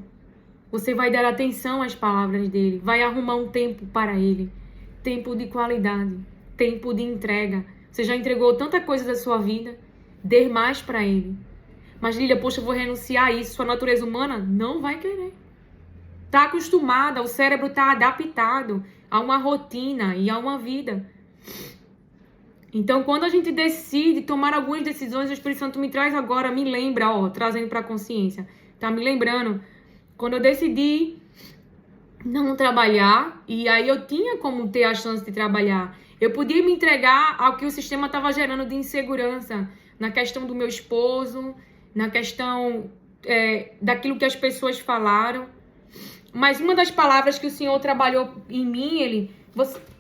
você vai dar atenção às palavras dele, vai arrumar um tempo para ele, tempo de qualidade, tempo de entrega. Você já entregou tanta coisa da sua vida, dê mais para ele. Mas Lília, poxa, eu vou renunciar a isso, sua natureza humana não vai querer. Está acostumada, o cérebro está adaptado a uma rotina e a uma vida. Então, quando a gente decide tomar algumas decisões, o Espírito Santo me traz agora, me lembra, trazendo para a consciência, tá me lembrando. Quando eu decidi não trabalhar, e aí eu tinha como ter a chance de trabalhar, eu podia me entregar ao que o sistema estava gerando de insegurança, na questão do meu esposo, na questão daquilo que as pessoas falaram. Mas uma das palavras que o Senhor trabalhou em mim,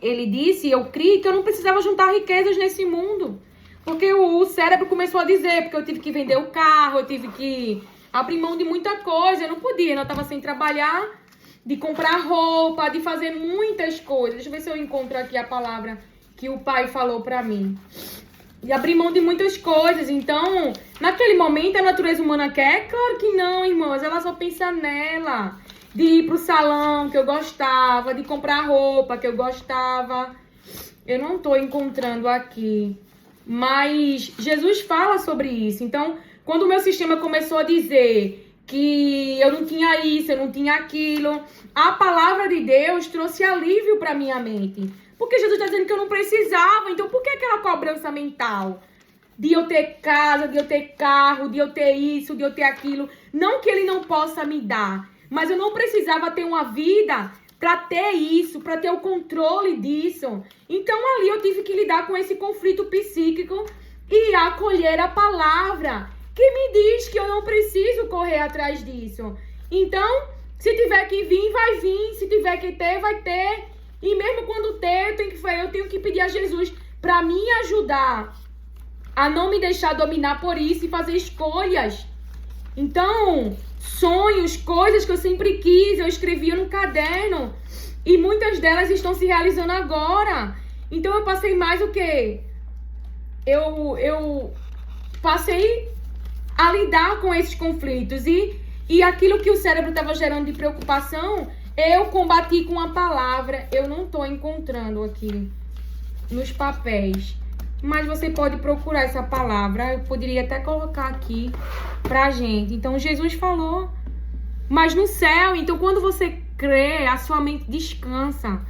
ele disse, eu criei que eu não precisava juntar riquezas nesse mundo. Porque o cérebro começou a dizer, porque eu tive que vender o carro, eu tive que abrir mão de muita coisa, eu não podia, eu estava sem trabalhar, de comprar roupa, de fazer muitas coisas. Deixa eu ver se eu encontro aqui a palavra que o pai falou pra mim. E abrir mão de muitas coisas. Então, naquele momento, a natureza humana quer? Claro que não, irmãos, ela só pensa nela. De ir pro salão que eu gostava, de comprar roupa que eu gostava. Eu não tô encontrando aqui. Mas Jesus fala sobre isso. Então, quando o meu sistema começou a dizer que eu não tinha isso, eu não tinha aquilo, a palavra de Deus trouxe alívio para minha mente. Porque Jesus está dizendo que eu não precisava. Então, por que aquela cobrança mental? De eu ter casa, de eu ter carro, de eu ter isso, de eu ter aquilo. Não que ele não possa me dar. Mas eu não precisava ter uma vida para ter isso, para ter o controle disso. Então ali eu tive que lidar com esse conflito psíquico e acolher a palavra que me diz que eu não preciso correr atrás disso. Então, se tiver que vir, vai vir. Se tiver que ter, vai ter. E mesmo quando ter, eu tenho que pedir a Jesus para me ajudar a não me deixar dominar por isso e fazer escolhas. Então, sonhos, coisas que eu sempre quis, eu escrevia no caderno. E muitas delas estão se realizando agora. Então eu passei mais o quê? Eu passei a lidar com esses conflitos. E aquilo que o cérebro estava gerando de preocupação, eu combati com a palavra. Eu não estou encontrando aqui nos papéis. Mas você pode procurar essa palavra. Eu poderia até colocar aqui pra gente. Então, Jesus falou. Mas no céu, então quando você crê, a sua mente descansa.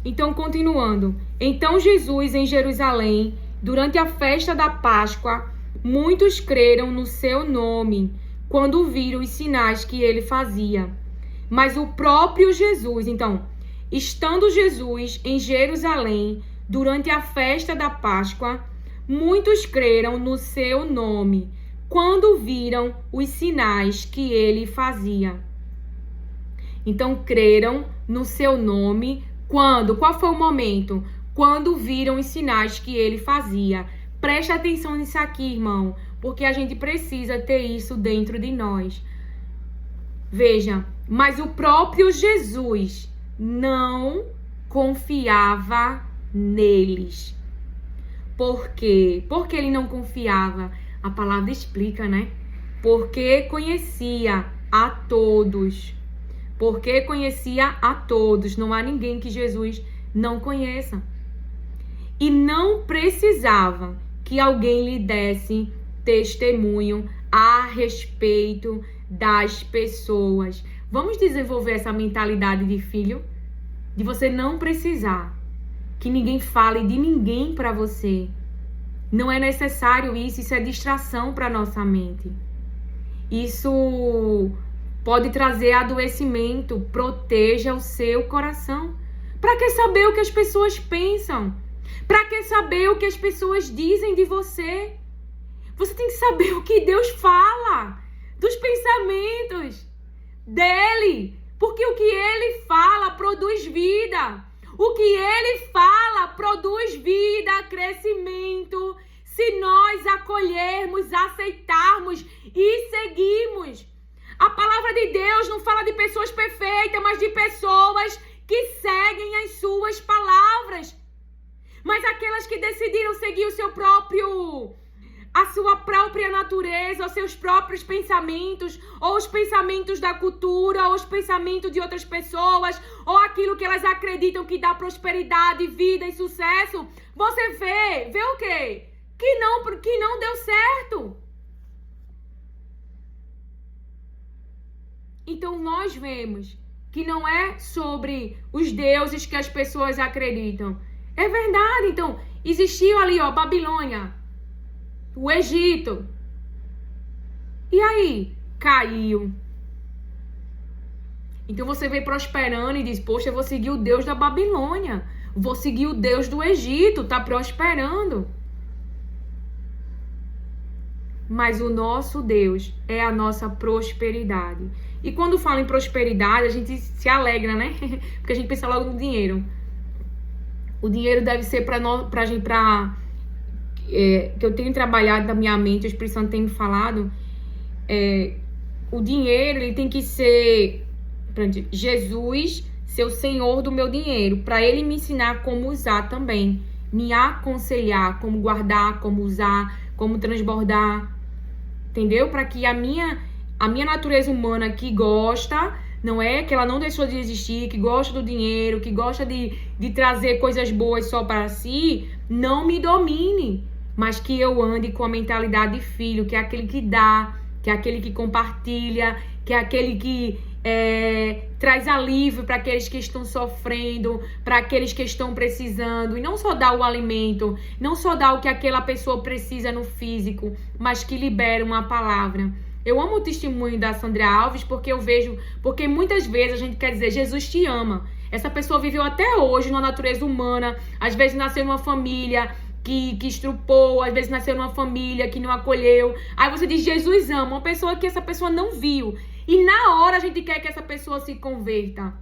Então, continuando. Então, Jesus em Jerusalém, durante a festa da Páscoa, muitos creram no seu nome, quando viram os sinais que ele fazia. Mas o próprio Jesus, então, estando Jesus em Jerusalém, durante a festa da Páscoa, muitos creram no seu nome, quando viram os sinais que ele fazia. Então, creram no seu nome quando? Qual foi o momento? Quando viram os sinais que ele fazia. Preste atenção nisso aqui, irmão, porque a gente precisa ter isso dentro de nós. Veja, mas o próprio Jesus não confiava neles. Por quê? Porque ele não confiava. A palavra explica, né? Porque conhecia a todos. Porque conhecia a todos. Não há ninguém que Jesus não conheça. E não precisava que alguém lhe desse testemunho a respeito das pessoas. Vamos desenvolver essa mentalidade de filho? De você não precisar que ninguém fale de ninguém para você. Não é necessário isso é distração para nossa mente. Isso pode trazer adoecimento. Proteja o seu coração. Para que saber o que as pessoas pensam? Para que saber o que as pessoas dizem de você? Você tem que saber o que Deus fala, dos pensamentos dele. Porque o que ele fala produz vida. O que ele fala produz vida, crescimento. Se nós acolhermos, aceitarmos e seguirmos. A palavra de Deus não fala de pessoas perfeitas, mas de pessoas que seguem as suas palavras. Mas aquelas que decidiram seguir a sua própria natureza, os seus próprios pensamentos, ou os pensamentos da cultura, ou os pensamentos de outras pessoas, ou aquilo que elas acreditam que dá prosperidade, vida e sucesso, você vê o quê? Que não deu certo. Então nós vemos que não é sobre os deuses que as pessoas acreditam. É verdade. Então, existiu ali, Babilônia, o Egito. E aí? Caiu. Então você vem prosperando e diz, poxa, eu vou seguir o Deus da Babilônia. Vou seguir o Deus do Egito, tá prosperando. Mas o nosso Deus é a nossa prosperidade. E quando fala em prosperidade, a gente se alegra, né? Porque a gente pensa logo no dinheiro. O dinheiro deve ser que eu tenho trabalhado na minha mente, o Espírito Santo tem me falado, o dinheiro ele tem que ser, Jesus ser o Senhor do meu dinheiro, para ele me ensinar como usar também, me aconselhar como guardar, como usar, como transbordar, entendeu? Para que a minha natureza humana que gosta, não é? Que ela não deixou de existir, que gosta do dinheiro, que gosta de trazer coisas boas só para si, não me domine, mas que eu ande com a mentalidade de filho, que é aquele que dá, que é aquele que compartilha, que é aquele que traz alívio para aqueles que estão sofrendo, para aqueles que estão precisando, e não só dá o alimento, não só dá o que aquela pessoa precisa no físico, mas que libera uma palavra. Eu amo o testemunho da Sandra Alves porque muitas vezes a gente quer dizer, Jesus te ama. Essa pessoa viveu até hoje numa natureza humana, às vezes nasceu numa família que estrupou, às vezes nasceu numa família que não acolheu. Aí você diz, Jesus ama, uma pessoa que essa pessoa não viu. E na hora a gente quer que essa pessoa se converta.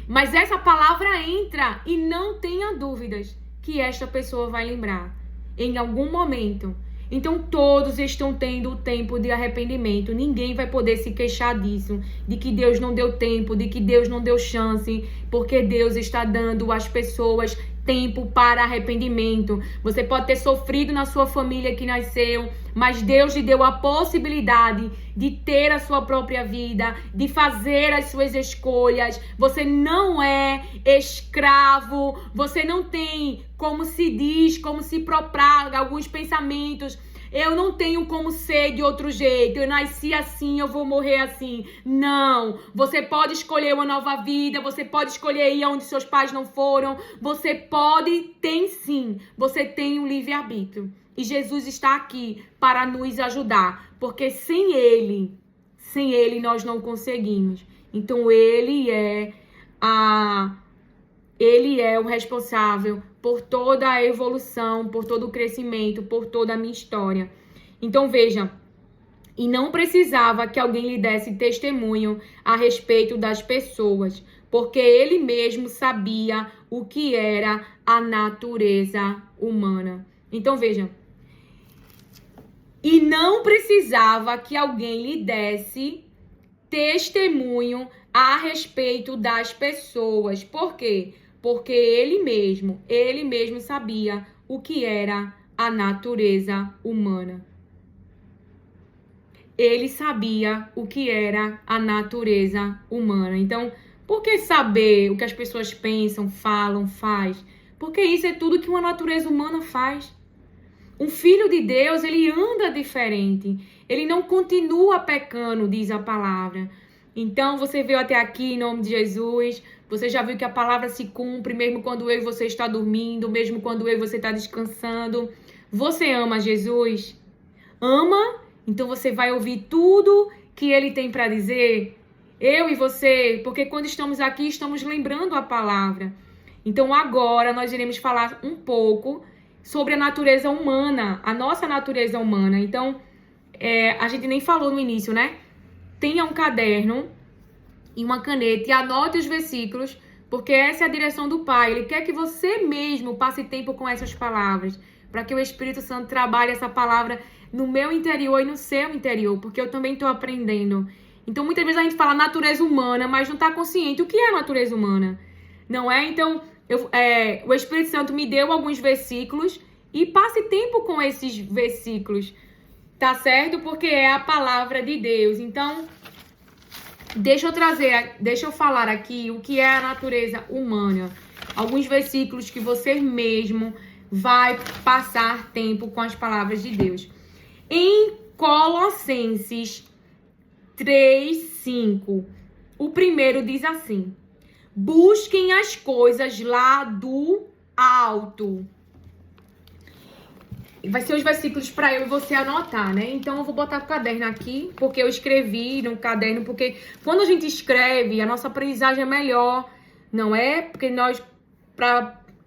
Mas essa palavra entra e não tenha dúvidas que esta pessoa vai lembrar em algum momento. Então todos estão tendo o tempo de arrependimento. Ninguém vai poder se queixar disso, de que Deus não deu tempo, de que Deus não deu chance, porque Deus está dando às pessoas tempo para arrependimento. Você pode ter sofrido na sua família que nasceu, mas Deus lhe deu a possibilidade de ter a sua própria vida, de fazer as suas escolhas. Você não é escravo, você não tem, como se diz, como se propaga alguns pensamentos. eu não tenho como ser de outro jeito, eu nasci assim, eu vou morrer assim. Não, você pode escolher uma nova vida, você pode escolher ir onde seus pais não foram, você pode, tem sim, você tem um livre-arbítrio. E Jesus está aqui para nos ajudar, porque sem Ele nós não conseguimos. Então Ele é o responsável por toda a evolução, por todo o crescimento, por toda a minha história. Então veja, e não precisava que alguém lhe desse testemunho a respeito das pessoas, porque ele mesmo sabia o que era a natureza humana. Então veja, e não precisava que alguém lhe desse testemunho a respeito das pessoas. Por quê? Porque ele mesmo sabia o que era a natureza humana. Ele sabia o que era a natureza humana. Então, por que saber o que as pessoas pensam, falam, faz? Porque isso é tudo que uma natureza humana faz. Um filho de Deus, ele anda diferente. Ele não continua pecando, diz a palavra. Então, você veio até aqui em nome de Jesus. Você já viu que a palavra se cumpre, mesmo quando eu e você está dormindo, mesmo quando eu e você está descansando. Você ama Jesus? Ama? Então, você vai ouvir tudo que ele tem para dizer. Eu e você, porque quando estamos aqui, estamos lembrando a palavra. Então, agora, nós iremos falar um pouco sobre a natureza humana, a nossa natureza humana. Então, a gente nem falou no início, né? Tenha um caderno e uma caneta e anote os versículos, porque essa é a direção do Pai. Ele quer que você mesmo passe tempo com essas palavras, para que o Espírito Santo trabalhe essa palavra no meu interior e no seu interior, porque eu também estou aprendendo. Então, muitas vezes a gente fala natureza humana, mas não está consciente. O que é a natureza humana? Não é? Então, o Espírito Santo me deu alguns versículos e passe tempo com esses versículos, tá certo? Porque é a palavra de Deus. Então, deixa eu falar aqui o que é a natureza humana. Alguns versículos que você mesmo vai passar tempo com as palavras de Deus. Em Colossenses 3:5, o primeiro diz assim: busquem as coisas lá do alto. Vai ser os versículos para eu e você anotar, né? Então, eu vou botar o caderno aqui, porque eu escrevi no caderno, porque quando a gente escreve, a nossa aprendizagem é melhor, não é? Porque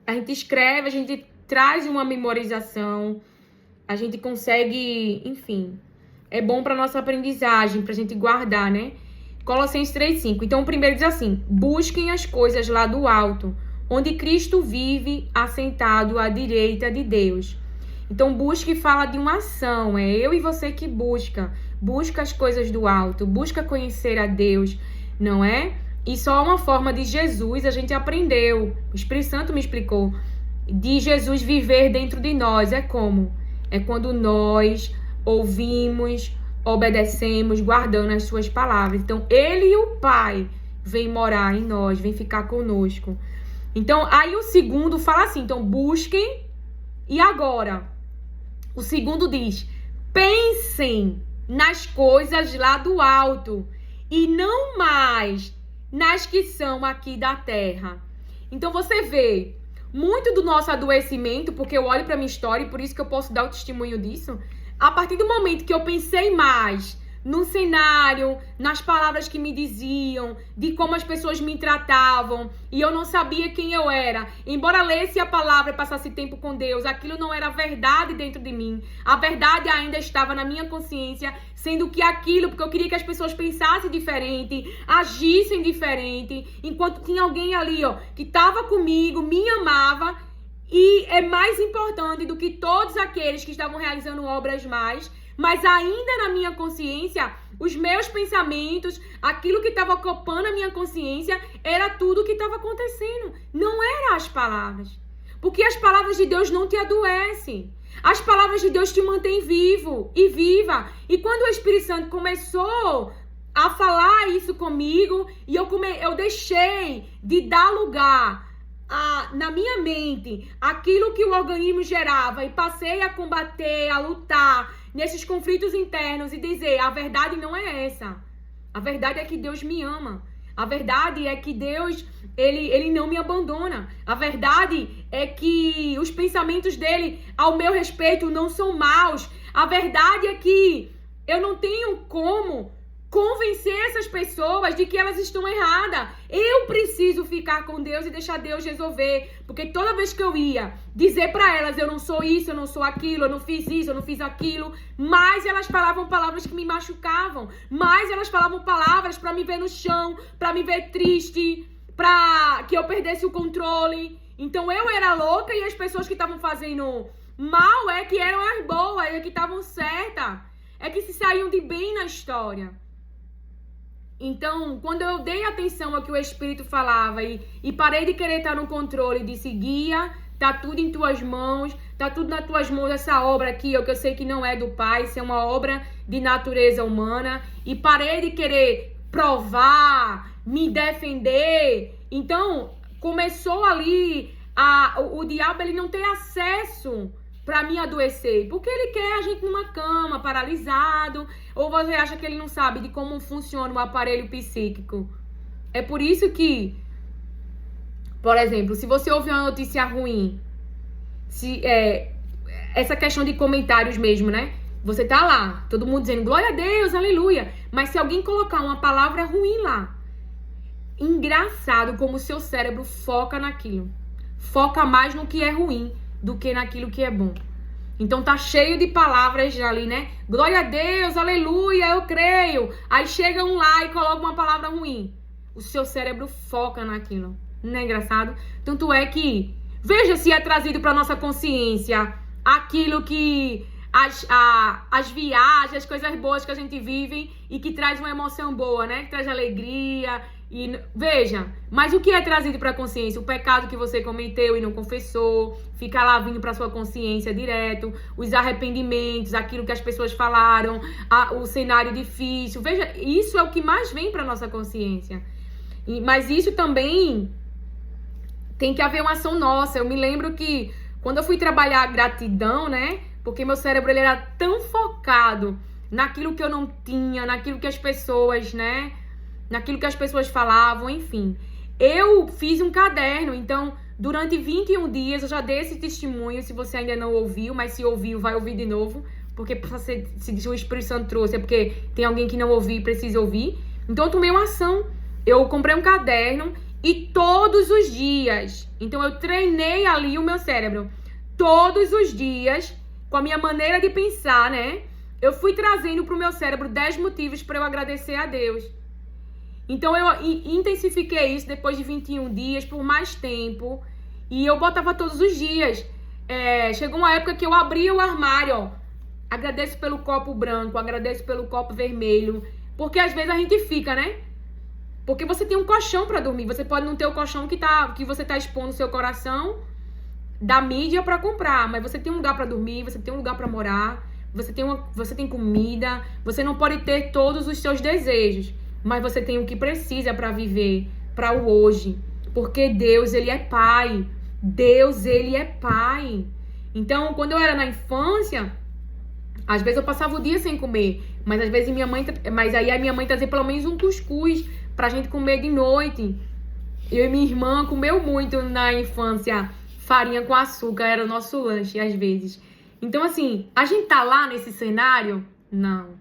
a gente escreve, a gente traz uma memorização, a gente consegue, enfim, é bom para nossa aprendizagem, pra gente guardar, né? Colossenses 3:5. Então, o primeiro diz assim: busquem as coisas lá do alto, onde Cristo vive assentado à direita de Deus. Então, busque fala de uma ação. É eu e você que busca as coisas do alto, busca conhecer a Deus, não é? E só uma forma de Jesus a gente aprendeu. O Espírito Santo me explicou. De Jesus viver dentro de nós. É como? É quando nós ouvimos, obedecemos, guardando as suas palavras. Então, ele e o Pai vêm morar em nós, vêm ficar conosco. Então, aí o segundo fala assim, então, busquem e agora. O segundo diz, pensem nas coisas lá do alto e não mais nas que são aqui da terra. Então, você vê muito do nosso adoecimento, porque eu olho para minha história e por isso que eu posso dar o testemunho disso. A partir do momento que eu pensei mais no cenário, nas palavras que me diziam, de como as pessoas me tratavam, e eu não sabia quem eu era. Embora lesse a palavra e passasse tempo com Deus, aquilo não era verdade dentro de mim. A verdade ainda estava na minha consciência, sendo que aquilo, porque eu queria que as pessoas pensassem diferente, agissem diferente, enquanto tinha alguém ali, que estava comigo, me amava, e é mais importante do que todos aqueles que estavam realizando obras mais, mas ainda na minha consciência, os meus pensamentos, aquilo que estava ocupando a minha consciência, era tudo o que estava acontecendo. Não eram as palavras. Porque as palavras de Deus não te adoecem. As palavras de Deus te mantêm vivo e viva. E quando o Espírito Santo começou a falar isso comigo, e eu deixei de dar lugar na minha mente aquilo que o organismo gerava e passei a combater, a lutar nesses conflitos internos e dizer, a verdade não é essa. A verdade é que Deus me ama. A verdade é que Deus, ele não me abandona. A verdade é que os pensamentos dele ao meu respeito não são maus. A verdade é que eu não tenho como convencer essas pessoas de que elas estão erradas. Eu preciso ficar com Deus e deixar Deus resolver. Porque toda vez que eu ia dizer pra elas, eu não sou isso, eu não sou aquilo, eu não fiz isso, eu não fiz aquilo, mais elas falavam palavras que me machucavam. Mais elas falavam palavras pra me ver no chão, pra me ver triste, pra que eu perdesse o controle. Então eu era louca e as pessoas que estavam fazendo mal é que eram as boas, é que estavam certas, é que se saíam de bem na história. Então, quando eu dei atenção ao que o Espírito falava e parei de querer estar no controle, disse, guia, tá tudo em tuas mãos, tá tudo nas tuas mãos, essa obra aqui, que eu sei que não é do Pai, isso é uma obra de natureza humana, e parei de querer provar, me defender. Então, começou ali, o diabo ele não tem acesso pra mim adoecer, porque ele quer a gente numa cama, paralisado, ou você acha que ele não sabe de como funciona o aparelho psíquico? É por isso que, por exemplo, se você ouvir uma notícia ruim, essa questão de comentários mesmo, né? Você tá lá, todo mundo dizendo glória a Deus, aleluia, mas se alguém colocar uma palavra ruim lá, engraçado como o seu cérebro foca naquilo, foca mais no que é ruim do que naquilo que é bom. Então tá cheio de palavras ali, né? Glória a Deus, aleluia, eu creio. Aí chega um lá e coloca uma palavra ruim. O seu cérebro foca naquilo. Não é engraçado? Tanto é que, veja se é trazido pra nossa consciência aquilo que as viagens, as coisas boas que a gente vive e que traz uma emoção boa, né? Que traz alegria. E veja, mas o que é trazido para a consciência? O pecado que você cometeu e não confessou, fica lá vindo para sua consciência direto, os arrependimentos, aquilo que as pessoas falaram, o cenário difícil. Veja, isso é o que mais vem para nossa consciência. Mas isso também tem que haver uma ação nossa. Eu me lembro que quando eu fui trabalhar a gratidão, né? Porque meu cérebro ele era tão focado naquilo que eu não tinha, naquilo que as pessoas, né? Naquilo que as pessoas falavam, enfim. Eu fiz um caderno, então, durante 21 dias, eu já dei esse testemunho, se você ainda não ouviu, mas se ouviu, vai ouvir de novo, porque se o Espírito Santo trouxe, é porque tem alguém que não ouviu e precisa ouvir. Então, eu tomei uma ação, eu comprei um caderno e todos os dias, então eu treinei ali o meu cérebro, todos os dias, com a minha maneira de pensar, né? Eu fui trazendo pro meu cérebro 10 motivos para eu agradecer a Deus. Então, eu intensifiquei isso depois de 21 dias, por mais tempo. E eu botava todos os dias. Chegou uma época que eu abria o armário, ó. Agradeço pelo copo branco, agradeço pelo copo vermelho. Porque às vezes a gente fica, né? Porque você tem um colchão pra dormir. Você pode não ter o colchão que você tá expondo o seu coração da mídia pra comprar. Mas você tem um lugar pra dormir, você tem um lugar pra morar. Você tem comida. Você não pode ter todos os seus desejos. Mas você tem o que precisa para viver, para o hoje. Porque Deus, ele é Pai. Deus, ele é Pai. Então, quando eu era na infância, às vezes eu passava o dia sem comer. Mas às vezes aí a minha mãe trazia pelo menos um cuscuz pra gente comer de noite. Eu e minha irmã comeu muito na infância. Farinha com açúcar era o nosso lanche, às vezes. Então, assim, a gente tá lá nesse cenário? Não.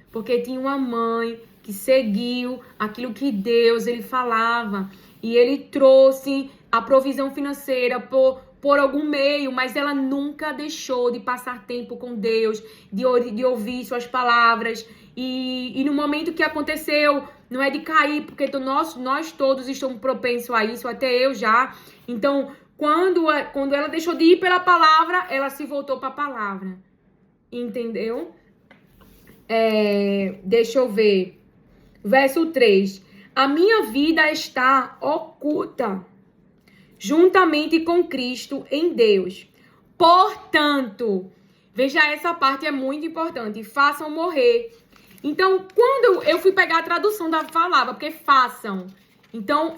Porque tinha uma mãe que seguiu aquilo que Deus ele falava e ele trouxe a provisão financeira por algum meio, mas ela nunca deixou de passar tempo com Deus, de ouvir suas palavras e no momento que aconteceu, não é de cair, porque nós todos estamos propensos a isso, até eu já. Então, quando ela deixou de ir pela palavra, ela se voltou para a palavra, entendeu? Deixa eu ver. Verso 3. A minha vida está oculta, juntamente com Cristo em Deus. Portanto, veja, essa parte é muito importante. Façam morrer. Então, quando eu fui pegar a tradução da palavra, porque façam. Então,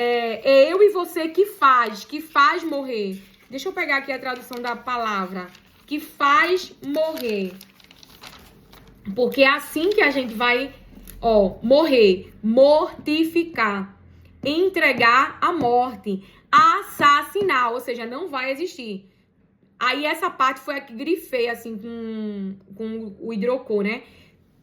é eu e você que faz morrer. Deixa eu pegar aqui a tradução da palavra. Que faz morrer. Porque é assim que a gente vai, morrer, mortificar, entregar à morte, assassinar, ou seja, não vai existir. Aí essa parte foi a que grifei, assim, com o hidrocor, né?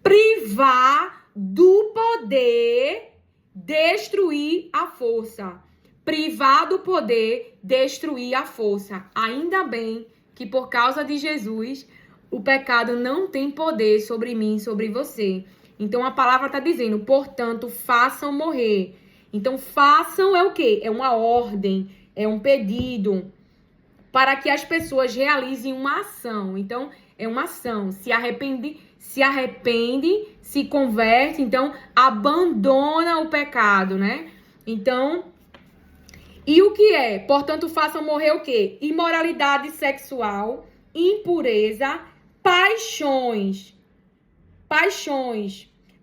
Privar do poder, destruir a força. Privar do poder, destruir a força. Ainda bem que por causa de Jesus, o pecado não tem poder sobre mim, sobre você. Então a palavra está dizendo, portanto, façam morrer. Então façam é o quê? É uma ordem, é um pedido para que as pessoas realizem uma ação. Então é uma ação. Se arrepende, se converte, então abandona o pecado, né? Então, e o que é? Portanto, façam morrer o quê? Imoralidade sexual, impureza, paixões,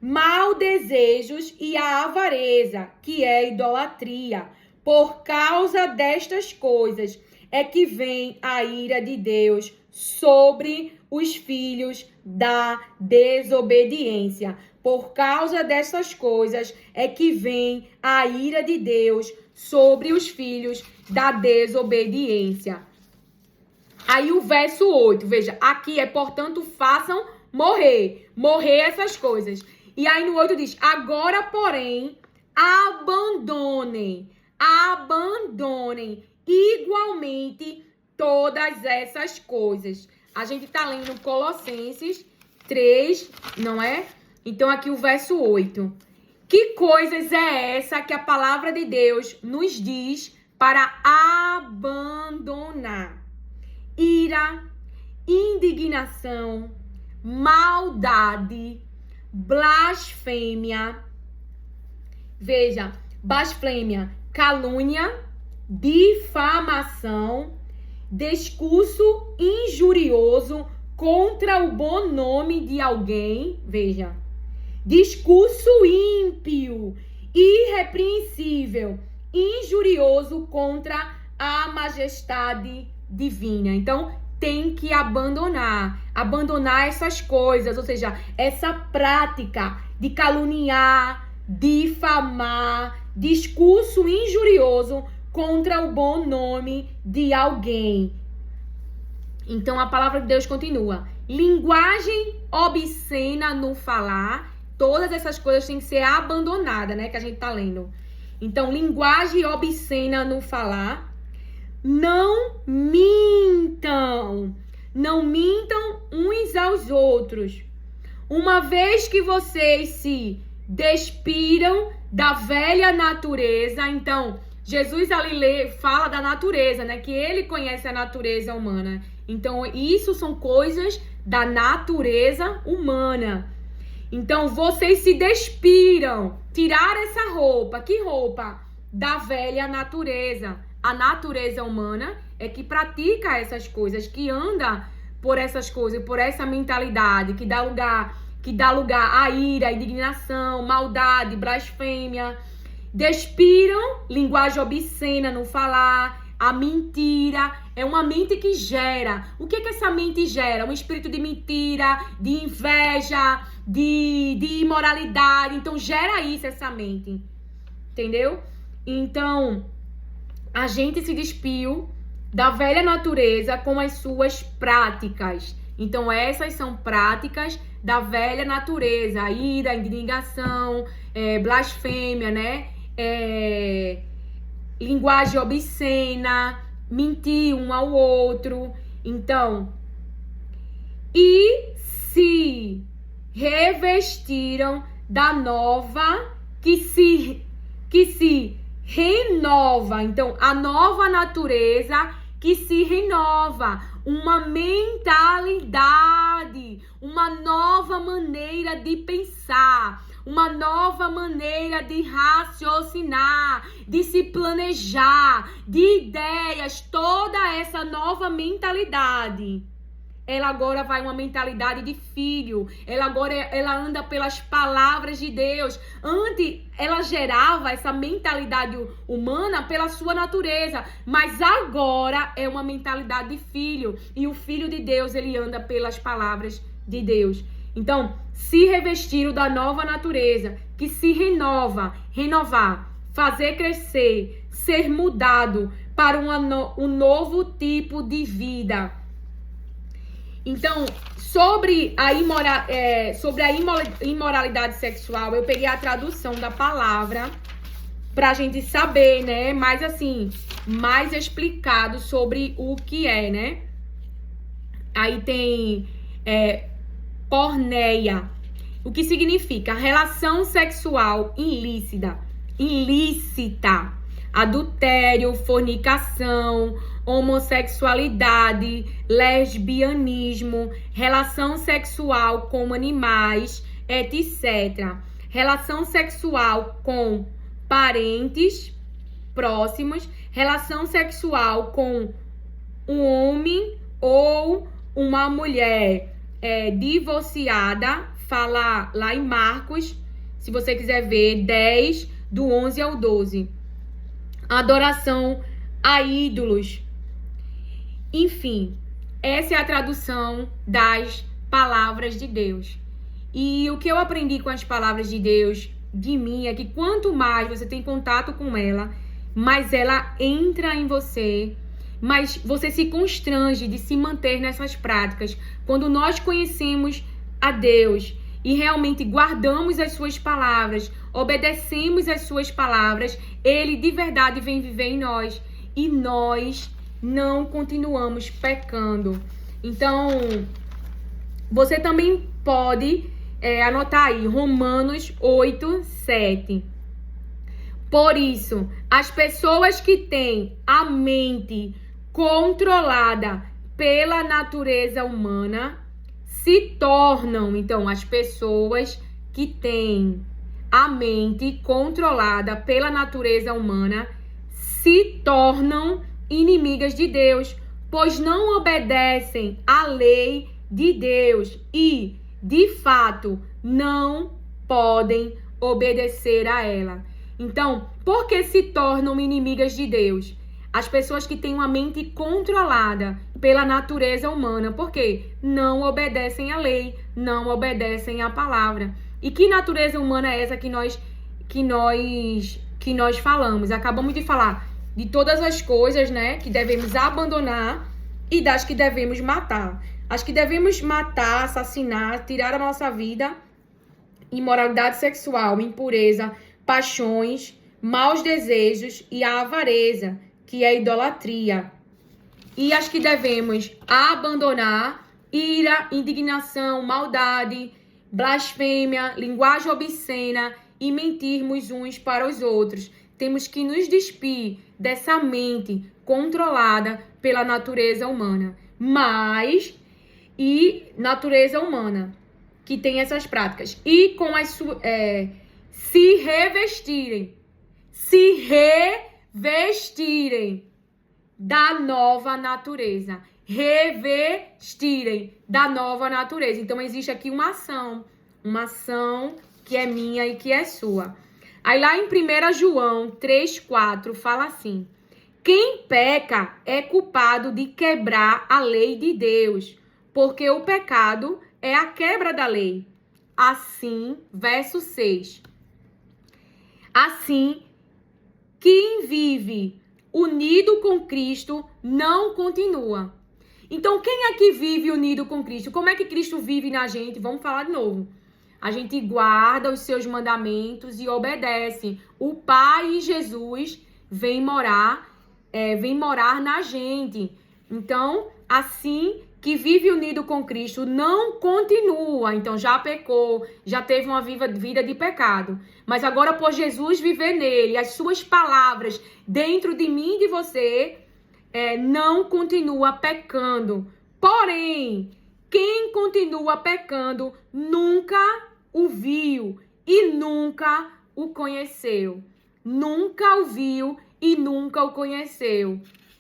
mau desejos e a avareza, que é idolatria. Por causa destas coisas é que vem a ira de Deus sobre os filhos da desobediência. Por causa dessas coisas é que vem a ira de Deus sobre os filhos da desobediência. Aí o verso 8, veja, aqui é, portanto, façam morrer essas coisas. E aí no 8 diz, agora, porém, abandonem igualmente todas essas coisas. A gente tá lendo Colossenses 3, não é? Então aqui o verso 8. Que coisas é essa que a palavra de Deus nos diz para abandonar? Ira, indignação, maldade, blasfêmia. Veja, blasfêmia, calúnia, difamação, discurso injurioso contra o bom nome de alguém. Veja, discurso ímpio, irrepreensível, injurioso contra a majestade divina. Então, tem que abandonar essas coisas, ou seja, essa prática de caluniar, difamar, discurso injurioso contra o bom nome de alguém. Então, a palavra de Deus continua. Linguagem obscena no falar, todas essas coisas têm que ser abandonadas, né, que a gente tá lendo. Então, linguagem obscena no falar. Não mintam uns aos outros. Uma vez que vocês se despiram da velha natureza, então, Jesus ali fala da natureza, né? Que ele conhece a natureza humana. Então, isso são coisas da natureza humana. Então, vocês se despiram, tirar essa roupa. Que roupa? Da velha natureza. A natureza humana é que pratica essas coisas, que anda por essas coisas, por essa mentalidade, que dá lugar à ira, à indignação, maldade, blasfêmia. Despiram, linguagem obscena no falar, a mentira. É uma mente que gera. O que essa mente gera? Um espírito de mentira, de inveja, de imoralidade. Então, gera isso, essa mente. Entendeu? Então, a gente se despiu da velha natureza com as suas práticas. Então, essas são práticas da velha natureza. Ira, indignação, blasfêmia, né? Linguagem obscena, mentir um ao outro. Então, e se revestiram da nova que se renova. Então, a nova natureza que se renova, uma mentalidade, uma nova maneira de pensar, uma nova maneira de raciocinar, de se planejar, de ideias, toda essa nova mentalidade ela agora vai uma mentalidade de filho. Ela anda pelas palavras de Deus. Antes, ela gerava essa mentalidade humana pela sua natureza, mas agora é uma mentalidade de filho. E o filho de Deus, ele anda pelas palavras de Deus. Então, se revestiram da nova natureza, que se renovar, fazer crescer, ser mudado para um novo tipo de vida. Então, sobre a imoralidade sexual, eu peguei a tradução da palavra pra gente saber, né? Mais assim, mais explicado sobre o que é, né? Aí tem porneia, o que significa relação sexual ilícita, adultério, fornicação, homossexualidade, lesbianismo, relação sexual com animais, etc. Relação sexual com parentes próximos, relação sexual com um homem ou uma mulher divorciada, fala lá em Marcos, se você quiser ver, 10, do 11 ao 12. Adoração a ídolos. Enfim, essa é a tradução das palavras de Deus. E o que eu aprendi com as palavras de Deus, de mim, é que quanto mais você tem contato com ela, mais ela entra em você, mas você se constrange de se manter nessas práticas. Quando nós conhecemos a Deus e realmente guardamos as suas palavras, obedecemos as suas palavras, Ele de verdade vem viver em nós e nós não continuamos pecando. Então, você também pode anotar aí, Romanos 8, 7. Por isso, as pessoas que têm a mente controlada pela natureza humana se tornam, então, as pessoas que têm a mente controlada pela natureza humana se tornam inimigas de Deus, pois não obedecem à lei de Deus e, de fato, não podem obedecer a ela. Então, por que se tornam inimigas de Deus? As pessoas que têm uma mente controlada pela natureza humana, porque não obedecem à lei, não obedecem à palavra. E que natureza humana é essa que nós falamos? Acabamos de falar de todas as coisas, né, que devemos abandonar e das que devemos matar. As que devemos matar, assassinar, tirar a nossa vida: imoralidade sexual, impureza, paixões, maus desejos e a avareza, que é a idolatria. E as que devemos abandonar: ira, indignação, maldade, blasfêmia, linguagem obscena e mentirmos uns para os outros. Temos que nos despir dessa mente controlada pela natureza humana. Natureza humana que tem essas práticas. E com as se revestirem da nova natureza. Revestirem da nova natureza. Então, existe aqui uma ação que é minha e que é sua. Aí lá em 1 João 3,4 fala assim: quem peca é culpado de quebrar a lei de Deus, porque o pecado é a quebra da lei. Assim, verso 6. Assim, quem vive unido com Cristo não continua. Então, quem é que vive unido com Cristo? Como é que Cristo vive na gente? Vamos falar de novo. A gente guarda os seus mandamentos e obedece. O Pai e Jesus vem morar na gente. Então, assim que vive unido com Cristo não continua. Então, já pecou, já teve uma vida de pecado. Mas agora, por Jesus viver nele, as suas palavras dentro de mim e de você, não continua pecando. Porém, quem continua pecando nunca o viu e nunca o conheceu. Nunca o viu e nunca o conheceu.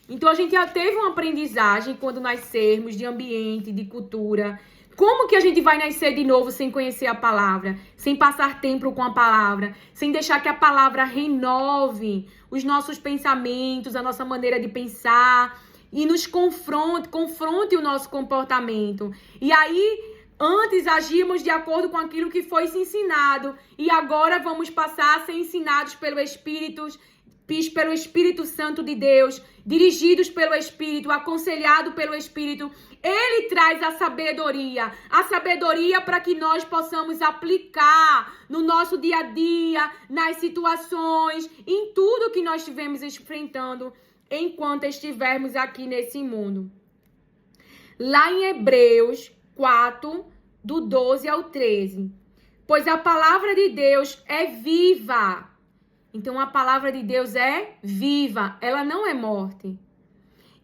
Então, a gente já teve uma aprendizagem quando nascermos de ambiente, de cultura. Como que a gente vai nascer de novo sem conhecer a palavra? Sem passar tempo com a palavra? Sem deixar que a palavra renove os nossos pensamentos, a nossa maneira de pensar e nos confronte o nosso comportamento. E aí, antes agimos de acordo com aquilo que foi se ensinado e agora vamos passar a ser ensinados pelo Espírito Santo de Deus, dirigidos pelo Espírito, aconselhado pelo Espírito. Ele traz a sabedoria para que nós possamos aplicar no nosso dia a dia, nas situações, em tudo que nós estivermos enfrentando enquanto estivermos aqui nesse mundo. Lá em Hebreus 4, do 12 ao 13. Pois a palavra de Deus é viva. Então, a palavra de Deus é viva, ela não é morte.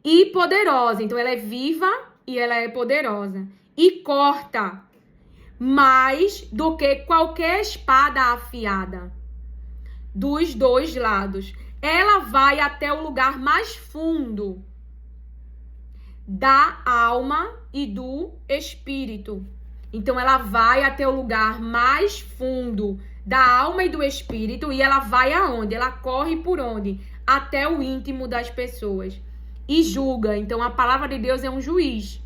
E poderosa, então ela é viva e ela é poderosa. E corta mais do que qualquer espada afiada dos dois lados. Ela vai até o lugar mais fundo da alma e do espírito. Então, ela vai até o lugar mais fundo da alma e do espírito, e ela vai aonde? Ela corre por onde? Até o íntimo das pessoas. E julga. Então, a palavra de Deus é um juiz.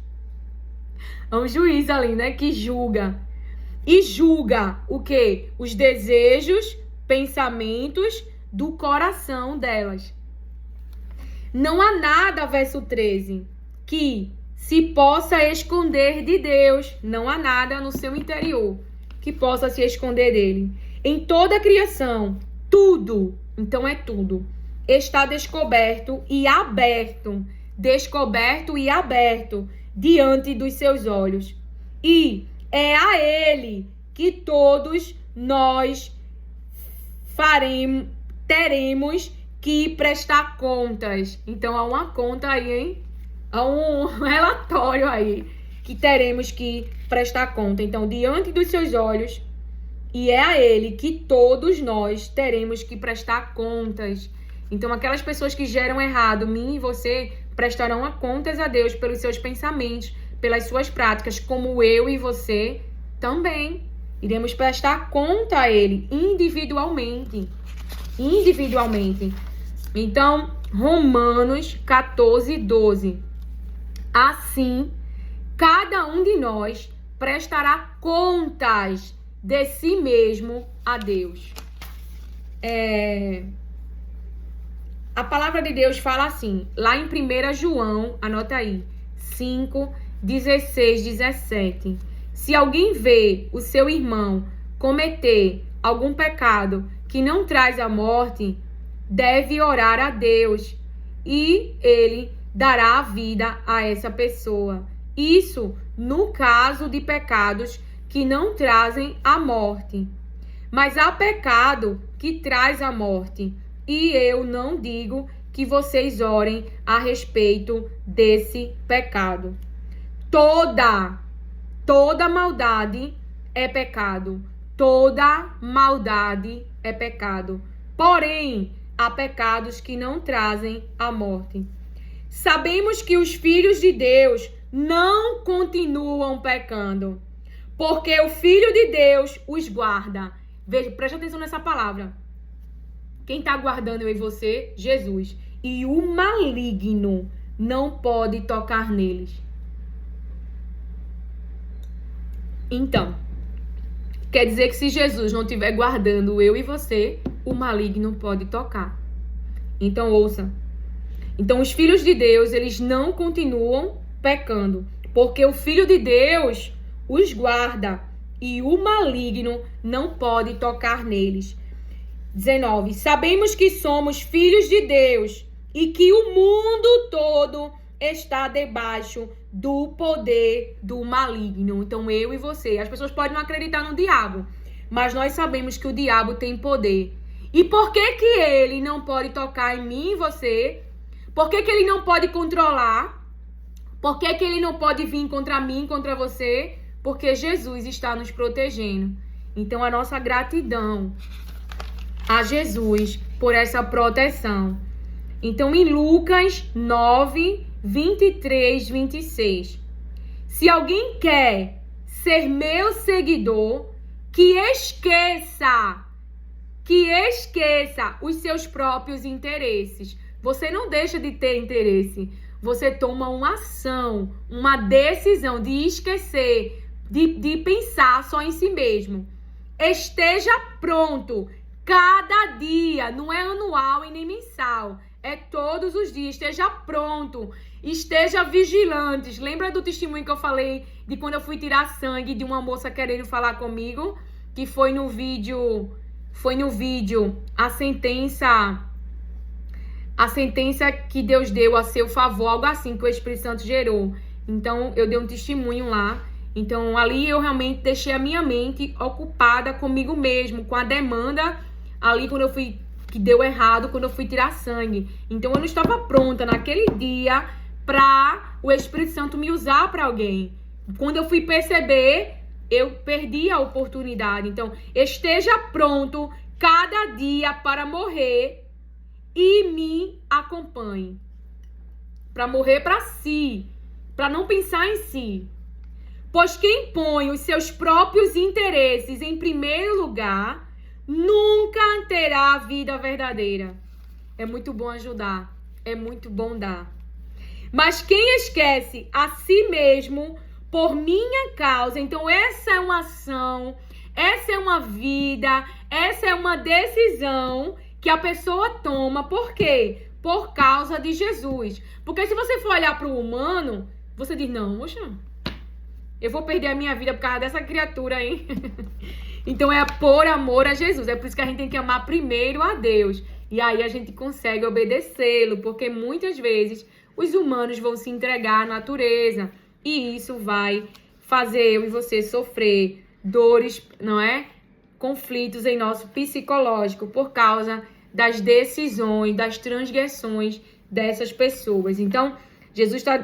É um juiz ali, né? Que julga. E julga o quê? Os desejos, pensamentos do coração delas. Não há nada, verso 13, que se possa esconder de Deus. Não há nada no seu interior que possa se esconder dele. Em toda a criação, tudo, então é tudo, está descoberto e aberto diante dos seus olhos. E é a ele que todos nós teremos que prestar contas. Então há uma conta aí, hein? Há um relatório aí que teremos que prestar conta. Então, diante dos seus olhos, e é a ele que todos nós teremos que prestar contas. Então, aquelas pessoas que geram errado, mim e você, prestarão contas a Deus pelos seus pensamentos, pelas suas práticas, como eu e você também. Iremos prestar conta a ele individualmente. Então, Romanos 14, 12. Assim, cada um de nós prestará contas de si mesmo a Deus. A palavra de Deus fala assim, lá em 1 João, anota aí, 5, 16, 17. Se alguém vê o seu irmão cometer algum pecado que não traz a morte, deve orar a Deus e ele dará a vida a essa pessoa. Isso no caso de pecados que não trazem a morte. Mas há pecado que traz a morte. E eu não digo que vocês orem a respeito desse pecado. Toda maldade é pecado. Toda maldade é pecado. Porém, há pecados que não trazem a morte. Sabemos que os filhos de Deus não continuam pecando, porque o Filho de Deus os guarda. Veja, preste atenção nessa palavra. Quem está guardando eu e você? Jesus. E o maligno não pode tocar neles. Então, quer dizer que se Jesus não estiver guardando eu e você, o maligno pode tocar. Então, ouça. Então, os filhos de Deus, eles não continuam pecando, porque o Filho de Deus os guarda e o maligno não pode tocar neles. 19. Sabemos que somos filhos de Deus e que o mundo todo está debaixo do poder do maligno. Então, eu e você, as pessoas podem não acreditar no diabo, mas nós sabemos que o diabo tem poder. E por que que ele não pode tocar em mim e você? Por que que ele não pode controlar? Por que que ele não pode vir contra mim, contra você? Porque Jesus está nos protegendo. Então, a nossa gratidão a Jesus por essa proteção. Então, em Lucas 9, 23, 26. Se alguém quer ser meu seguidor, que esqueça os seus próprios interesses. Você não deixa de ter interesse. Você toma uma ação, uma decisão de esquecer, de pensar só em si mesmo. Esteja pronto cada dia, não é anual e nem mensal. É todos os dias. Esteja pronto. Esteja vigilante. Lembra do testemunho que eu falei de quando eu fui tirar sangue de uma moça querendo falar comigo? Que foi no vídeo a sentença que Deus deu a seu favor, algo assim que o Espírito Santo gerou. Então, eu dei um testemunho lá. Então, ali eu realmente deixei a minha mente ocupada comigo mesmo, com a demanda ali quando eu fui, que deu errado, quando eu fui tirar sangue. Então, eu não estava pronta naquele dia para o Espírito Santo me usar para alguém. Quando eu fui perceber, eu perdi a oportunidade. Então, esteja pronto cada dia para morrer e me acompanhe. Para morrer para si, para não pensar em si. Pois quem põe os seus próprios interesses em primeiro lugar, nunca terá a vida verdadeira. É muito bom ajudar, é muito bom dar. Mas quem esquece a si mesmo por minha causa, então essa é uma ação, essa é uma vida, essa é uma decisão que a pessoa toma. Por quê? Por causa de Jesus. Porque se você for olhar para o humano, você diz, não, poxa, eu vou perder a minha vida por causa dessa criatura aí. Então é por amor a Jesus. É por isso que a gente tem que amar primeiro a Deus. E aí a gente consegue obedecê-lo. Porque muitas vezes os humanos vão se entregar à natureza. E isso vai fazer eu e você sofrer dores, não é? Conflitos em nosso psicológico por causa das decisões, das transgressões dessas pessoas. Então, Jesus está...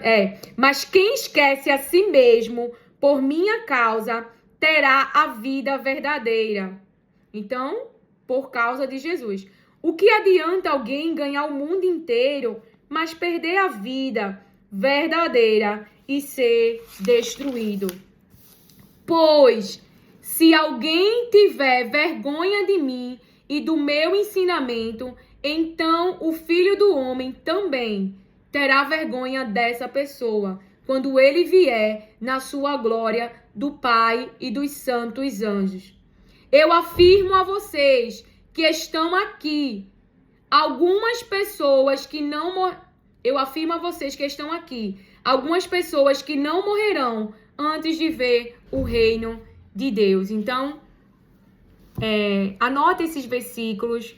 mas quem esquece a si mesmo por minha causa terá a vida verdadeira. Então, por causa de Jesus. O que adianta alguém ganhar o mundo inteiro, mas perder a vida verdadeira e ser destruído? Pois, se alguém tiver vergonha de mim e do meu ensinamento, então o Filho do Homem também terá vergonha dessa pessoa, quando ele vier na sua glória do Pai e dos santos anjos. Eu afirmo a vocês que estão aqui, algumas pessoas que não morrerão antes de ver o reino de Deus. Então, anota esses versículos.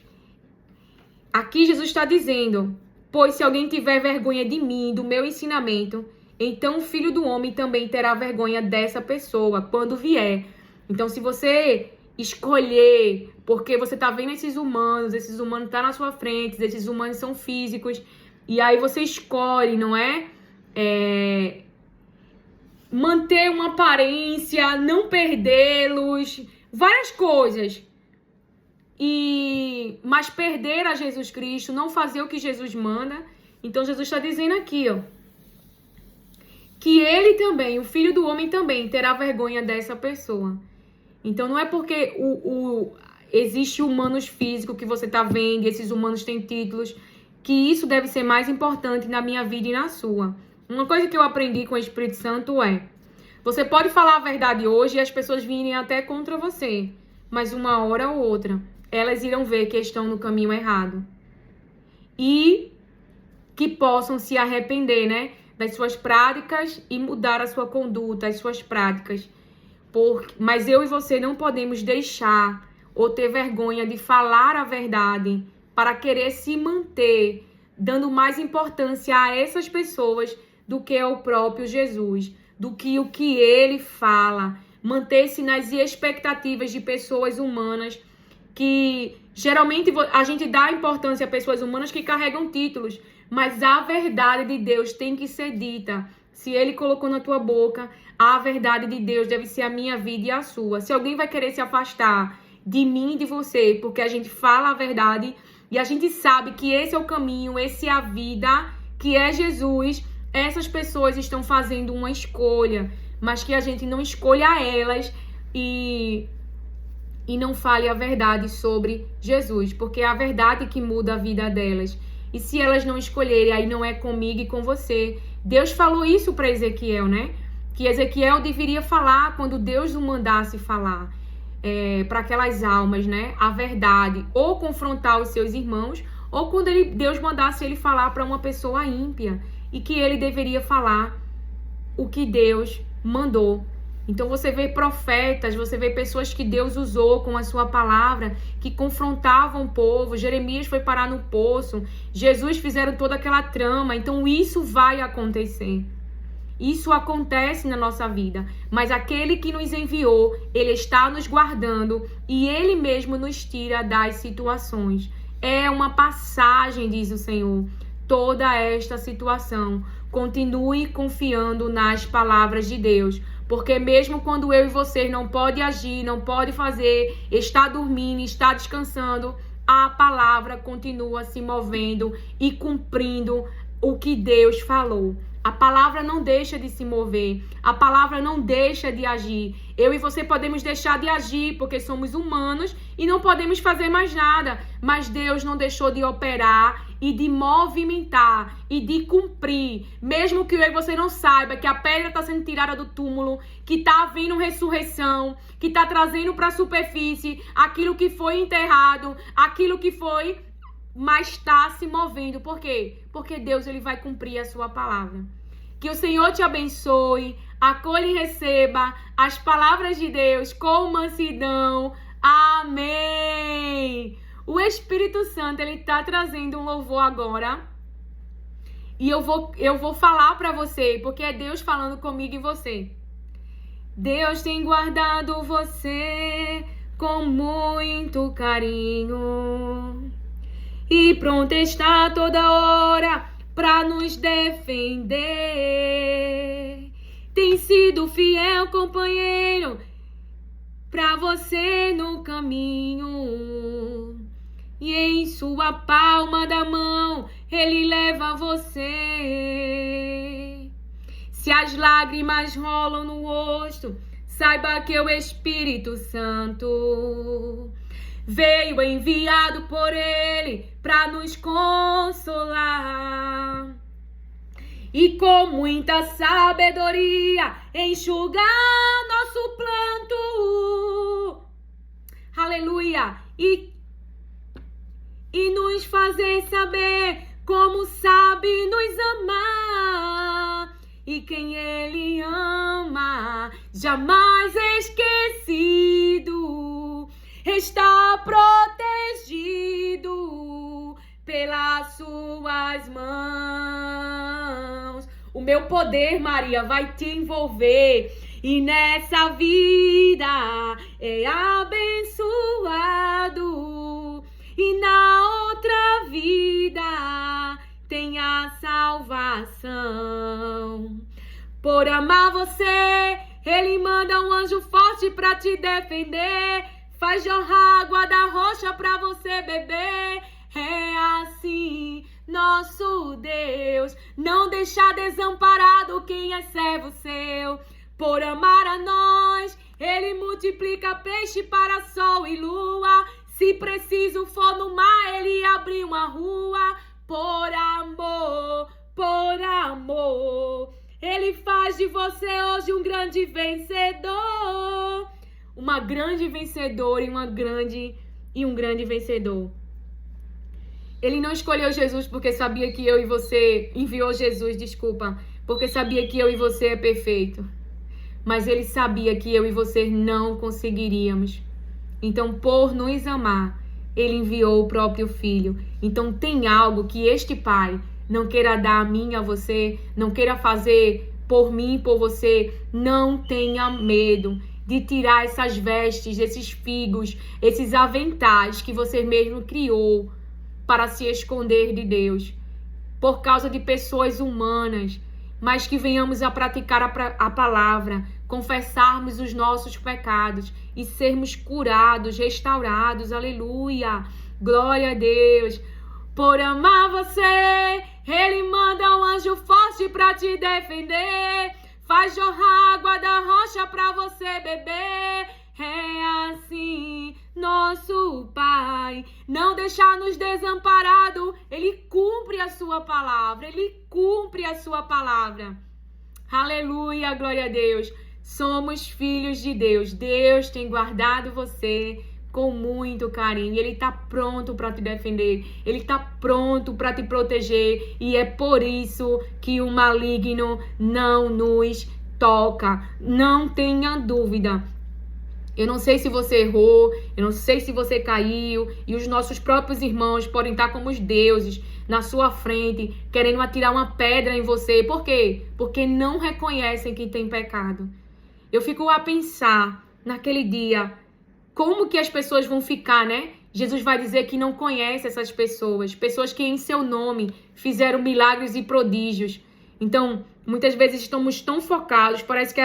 Aqui Jesus está dizendo, pois se alguém tiver vergonha de mim, do meu ensinamento, então o Filho do Homem também terá vergonha dessa pessoa quando vier. Então, se você escolher, porque você está vendo esses humanos estão na sua frente, esses humanos são físicos, e aí você escolhe, não é? Manter uma aparência, não perdê-los, várias coisas. Mas perder a Jesus Cristo, não fazer o que Jesus manda. Então Jesus está dizendo aqui, ó, que ele também, o Filho do Homem também, terá vergonha dessa pessoa. Então não é porque existe humanos físicos que você está vendo, e esses humanos têm títulos, que isso deve ser mais importante na minha vida e na sua. Uma coisa que eu aprendi com o Espírito Santo você pode falar a verdade hoje e as pessoas virem até contra você, mas uma hora ou outra elas irão ver que estão no caminho errado. E que possam se arrepender, né, das suas práticas e mudar a sua conduta, as suas práticas. Mas eu e você não podemos deixar ou ter vergonha de falar a verdade para querer se manter, dando mais importância a essas pessoas do que ao próprio Jesus, do que o que ele fala. Manter-se nas expectativas de pessoas humanas, que geralmente a gente dá importância a pessoas humanas que carregam títulos, mas a verdade de Deus tem que ser dita. Se ele colocou na tua boca, a verdade de Deus deve ser a minha vida e a sua. Se alguém vai querer se afastar de mim e de você, porque a gente fala a verdade, e a gente sabe que esse é o caminho, esse é a vida, que é Jesus, essas pessoas estão fazendo uma escolha, mas que a gente não escolha elas e não fale a verdade sobre Jesus, porque é a verdade que muda a vida delas. E se elas não escolherem, aí não é comigo e com você. Deus falou isso para Ezequiel, né? Que Ezequiel deveria falar quando Deus o mandasse falar para aquelas almas, né? A verdade, ou confrontar os seus irmãos, ou quando Deus mandasse ele falar para uma pessoa ímpia, e que ele deveria falar o que Deus mandou. Então você vê profetas, você vê pessoas que Deus usou com a sua palavra, que confrontavam o povo. Jeremias foi parar no poço, Jesus fizeram toda aquela trama. Então isso vai acontecer. Isso acontece na nossa vida, mas aquele que nos enviou, ele está nos guardando e ele mesmo nos tira das situações. É uma passagem, diz o Senhor, toda esta situação. Continue confiando nas palavras de Deus, porque mesmo quando eu e você não pode agir, não pode fazer, está dormindo, está descansando, a palavra continua se movendo e cumprindo o que Deus falou. A palavra não deixa de se mover, a palavra não deixa de agir. Eu e você podemos deixar de agir porque somos humanos e não podemos fazer mais nada, mas Deus não deixou de operar e de movimentar e de cumprir. Mesmo que eu e você não saiba que a pedra está sendo tirada do túmulo, que está havendo ressurreição, que está trazendo para a superfície aquilo que foi enterrado, aquilo que foi... mas está se movendo. Por quê? Porque Deus ele vai cumprir a sua palavra. Que o Senhor te abençoe, acolha e receba as palavras de Deus com mansidão. Amém! O Espírito Santo ele está trazendo um louvor agora. E eu vou falar para você, porque é Deus falando comigo e você. Deus tem guardado você com muito carinho. E pronto está toda hora pra nos defender. Tem sido fiel companheiro pra você no caminho. E em sua palma da mão ele leva você. Se as lágrimas rolam no rosto, saiba que o Espírito Santo veio enviado por ele para nos consolar e com muita sabedoria enxugar nosso pranto. Aleluia! E nos fazer saber como sabe nos amar. E quem ele ama jamais esquecido, está protegido pelas suas mãos. O meu poder, Maria, vai te envolver. E nessa vida é abençoado. E na outra vida tem a salvação. Por amar você, ele manda um anjo forte pra te defender. Faz jorrar água da rocha pra você beber. É assim, nosso Deus, não deixar desamparado quem é servo seu. Por amar a nós, ele multiplica peixe para sol e lua. Se preciso for no mar, ele abre uma rua. Por amor, ele faz de você hoje um grande vencedor. Uma grande vencedora e um grande vencedor. Ele não escolheu Jesus porque sabia que eu e você... Enviou Jesus, desculpa. Porque sabia que eu e você é perfeito. Mas ele sabia que eu e você não conseguiríamos. Então, por nos amar, ele enviou o próprio Filho. Então, tem algo que este Pai não queira dar a mim, a você, não queira fazer por mim, por você. Não tenha medo de tirar essas vestes, esses figos, esses aventais que você mesmo criou para se esconder de Deus, por causa de pessoas humanas, mas que venhamos a praticar a palavra, confessarmos os nossos pecados e sermos curados, restaurados, aleluia. Glória a Deus. Por amar você, Ele manda um anjo forte pra te defender. Faz jorrar água da rocha pra você beber. É assim, nosso Pai, não deixar-nos desamparado. Ele cumpre a sua palavra, Ele cumpre a sua palavra. Aleluia, glória a Deus. Somos filhos de Deus. Deus tem guardado você com muito carinho. Ele está pronto para te defender. Ele está pronto para te proteger. E é por isso que o maligno não nos toca. Não tenha dúvida. Eu não sei se você errou, eu não sei se você caiu, e os nossos próprios irmãos podem estar como os deuses na sua frente, querendo atirar uma pedra em você. Por quê? Porque não reconhecem que tem pecado. Eu fico a pensar naquele dia, como que as pessoas vão ficar, né? Jesus vai dizer que não conhece essas pessoas, pessoas que em seu nome fizeram milagres e prodígios. Então, muitas vezes estamos tão focados, parece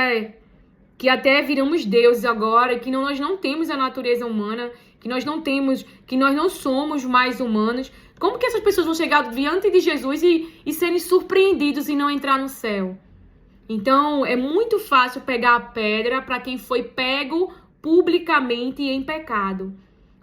que até viramos deuses agora, que nós não temos a natureza humana, que nós não somos mais humanos. Como que essas pessoas vão chegar diante de Jesus e serem surpreendidos e não entrar no céu? Então, é muito fácil pegar a pedra para quem foi pego publicamente em pecado.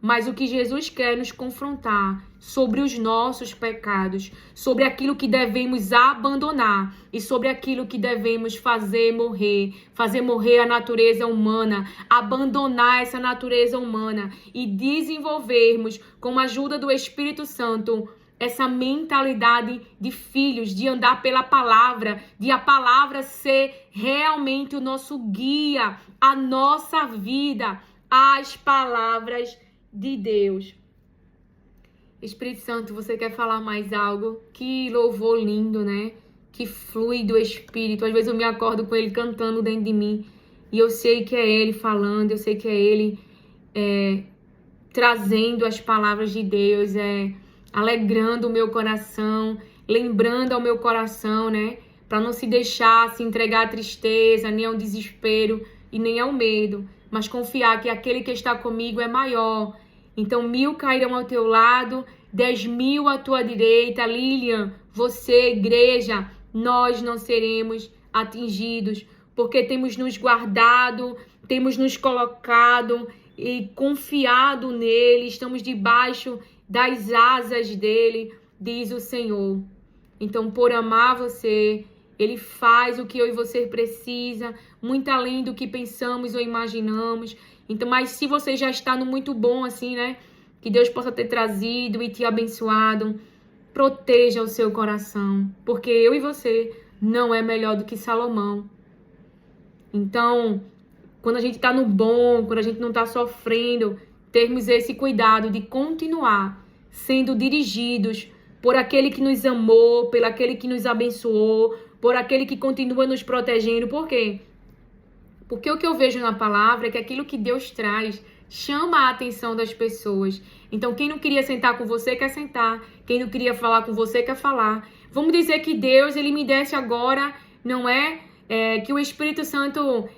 Mas o que Jesus quer nos confrontar sobre os nossos pecados, sobre aquilo que devemos abandonar e sobre aquilo que devemos fazer morrer a natureza humana, abandonar essa natureza humana e desenvolvermos, com a ajuda do Espírito Santo, essa mentalidade de filhos, de andar pela palavra, de a palavra ser realmente o nosso guia, a nossa vida, as palavras de Deus. Espírito Santo, você quer falar mais algo? Que louvor lindo, né? Que flui do Espírito. Às vezes eu me acordo com ele cantando dentro de mim e eu sei que é ele falando, eu sei que é ele trazendo as palavras de Deus, alegrando o meu coração, lembrando ao meu coração, né? Para não se deixar se entregar à tristeza, nem ao desespero e nem ao medo, mas confiar que aquele que está comigo é maior. Então 1000 cairão ao teu lado, 10.000 à tua direita. Lilian, você, igreja, nós não seremos atingidos, porque temos nos guardado, temos nos colocado e confiado nele, estamos debaixo das asas dele, diz o Senhor. Então, por amar você, ele faz o que eu e você precisa, muito além do que pensamos ou imaginamos. Então, mas se você já está no muito bom, assim, né? Que Deus possa ter trazido e te abençoado, proteja o seu coração, porque eu e você não é melhor do que Salomão. Então, quando a gente está no bom, quando a gente não está sofrendo, termos esse cuidado de continuar sendo dirigidos por aquele que nos amou, por aquele que nos abençoou, por aquele que continua nos protegendo. Por quê? Porque o que eu vejo na palavra é que aquilo que Deus traz chama a atenção das pessoas. Então, quem não queria sentar com você, quer sentar. Quem não queria falar com você, quer falar. Vamos dizer que Deus, ele me desse agora, não é? Que o Espírito Santo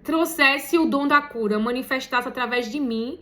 trouxesse o dom da cura, manifestasse através de mim,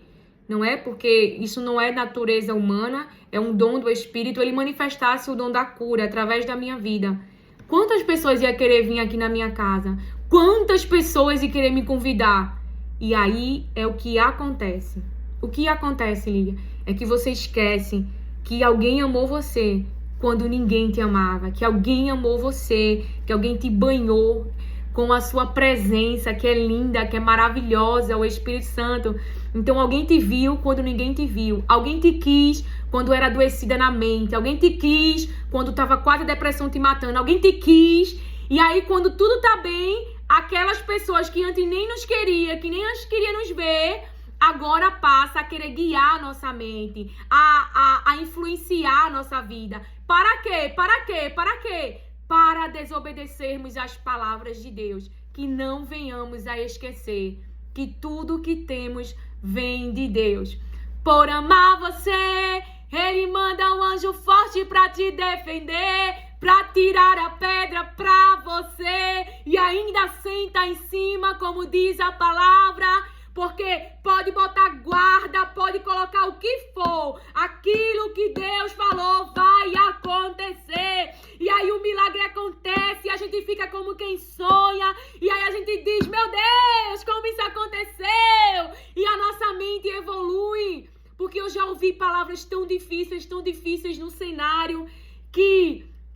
não é? Porque isso não é natureza humana, é um dom do Espírito. Ele manifestasse o dom da cura através da minha vida. Quantas pessoas iam querer vir aqui na minha casa? Quantas pessoas iam querer me convidar? E aí é o que acontece. O que acontece, Lília? É que você esquece que alguém amou você quando ninguém te amava. Que alguém amou você, que alguém te banhou com a sua presença, que é linda, que é maravilhosa, o Espírito Santo. Então alguém te viu quando ninguém te viu. Alguém te quis quando era adoecida na mente. Alguém te quis quando estava quase a depressão te matando. Alguém te quis. E aí quando tudo tá bem, aquelas pessoas que antes nem nos queria, que nem antes queria nos ver, agora passa a querer guiar a nossa mente, a influenciar a nossa vida. Para quê? Para quê? Para quê? Para desobedecermos as palavras de Deus, que não venhamos a esquecer que tudo que temos vem de Deus. Por amar você, ele manda um anjo forte para te defender, para tirar a pedra para você e ainda senta em cima, como diz a palavra. porque pode botar guarda, pode colocar o que for, aquilo que Deus falou vai acontecer. E aí o milagre acontece, e a gente fica como quem sonha, e aí a gente diz, meu Deus, como isso aconteceu? E a nossa mente evolui, porque eu já ouvi palavras tão difíceis no cenário,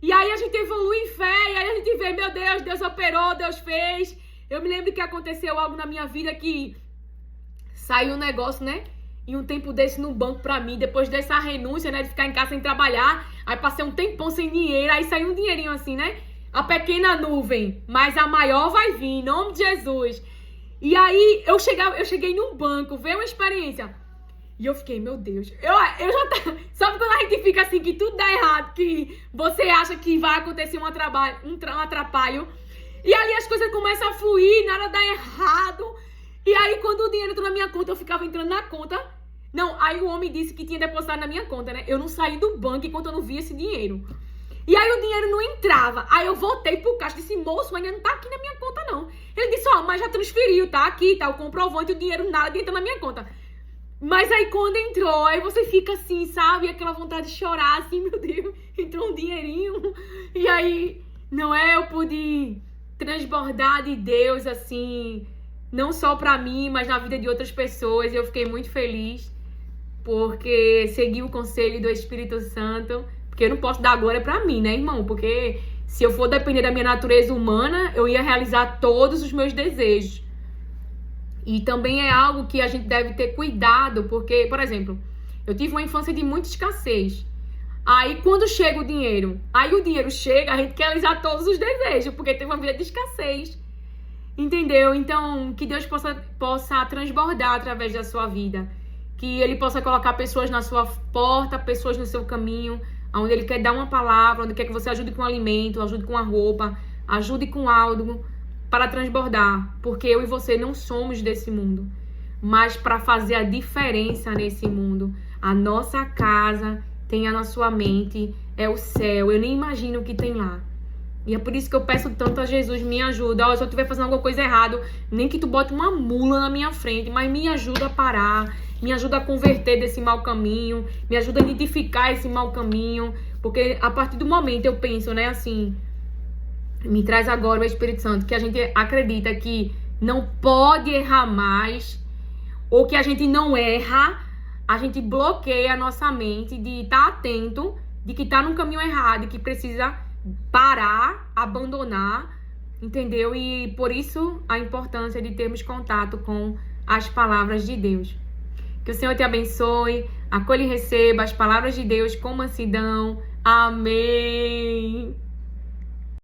e aí a gente evolui em fé, e aí a gente vê, meu Deus, Deus operou, Deus fez. Eu me lembro que aconteceu algo na minha vida que saiu um negócio, né? E um tempo desse no banco pra mim, depois dessa renúncia, né? De ficar em casa sem trabalhar, aí passei um tempão sem dinheiro, aí saiu um dinheirinho assim, né? A pequena nuvem, mas a maior vai vir, em nome de Jesus. E aí eu cheguei num banco, veio uma experiência. E eu fiquei, meu Deus, eu já tá... Sabe quando a gente fica assim, que tudo dá errado, que você acha que vai acontecer um atrapalho, e ali as coisas começam a fluir, nada dá errado, e aí quando o dinheiro entrou na minha conta, eu ficava entrando na conta, não, aí o homem disse que tinha depositado na minha conta, né, eu não saí do banco enquanto eu não via esse dinheiro, e aí o dinheiro não entrava, aí eu voltei pro caixa e disse, moço, ainda não tá aqui na minha conta não, ele disse, mas já transferiu, tá aqui, tá o comprovante, o dinheiro nada entra na minha conta. Mas aí quando entrou, aí você fica assim, sabe? Aquela vontade de chorar, assim, meu Deus, entrou um dinheirinho. E aí, não é? Eu pude transbordar de Deus, assim, não só pra mim, mas na vida de outras pessoas. Eu fiquei muito feliz, porque segui o conselho do Espírito Santo. Porque eu não posso dar glória pra mim, né, irmão? Porque se eu for depender da minha natureza humana, eu ia realizar todos os meus desejos. E também é algo que a gente deve ter cuidado, porque, por exemplo, eu tive uma infância de muita escassez. Aí, quando chega o dinheiro, chega, a gente quer realizar todos os desejos, porque teve uma vida de escassez. Entendeu? Então, que Deus possa transbordar através da sua vida. Que Ele possa colocar pessoas na sua porta, pessoas no seu caminho, onde Ele quer dar uma palavra, onde quer que você ajude com alimento, ajude com a roupa, ajude com algo, para transbordar, porque eu e você não somos desse mundo, mas para fazer a diferença nesse mundo. A nossa casa tem na sua mente, é o céu, eu nem imagino o que tem lá. E é por isso que eu peço tanto a Jesus, me ajuda. Se eu estiver fazendo alguma coisa errada, nem que tu bote uma mula na minha frente, mas me ajuda a parar, me ajuda a converter desse mau caminho, me ajuda a identificar esse mau caminho, porque a partir do momento eu penso, né, assim, me traz agora o Espírito Santo, que a gente acredita que não pode errar mais, ou que a gente não erra, a gente bloqueia a nossa mente de estar atento, de que está no caminho errado, que precisa parar, abandonar, entendeu? E por isso a importância de termos contato com as palavras de Deus. Que o Senhor te abençoe, acolhe e receba as palavras de Deus com mansidão. Amém.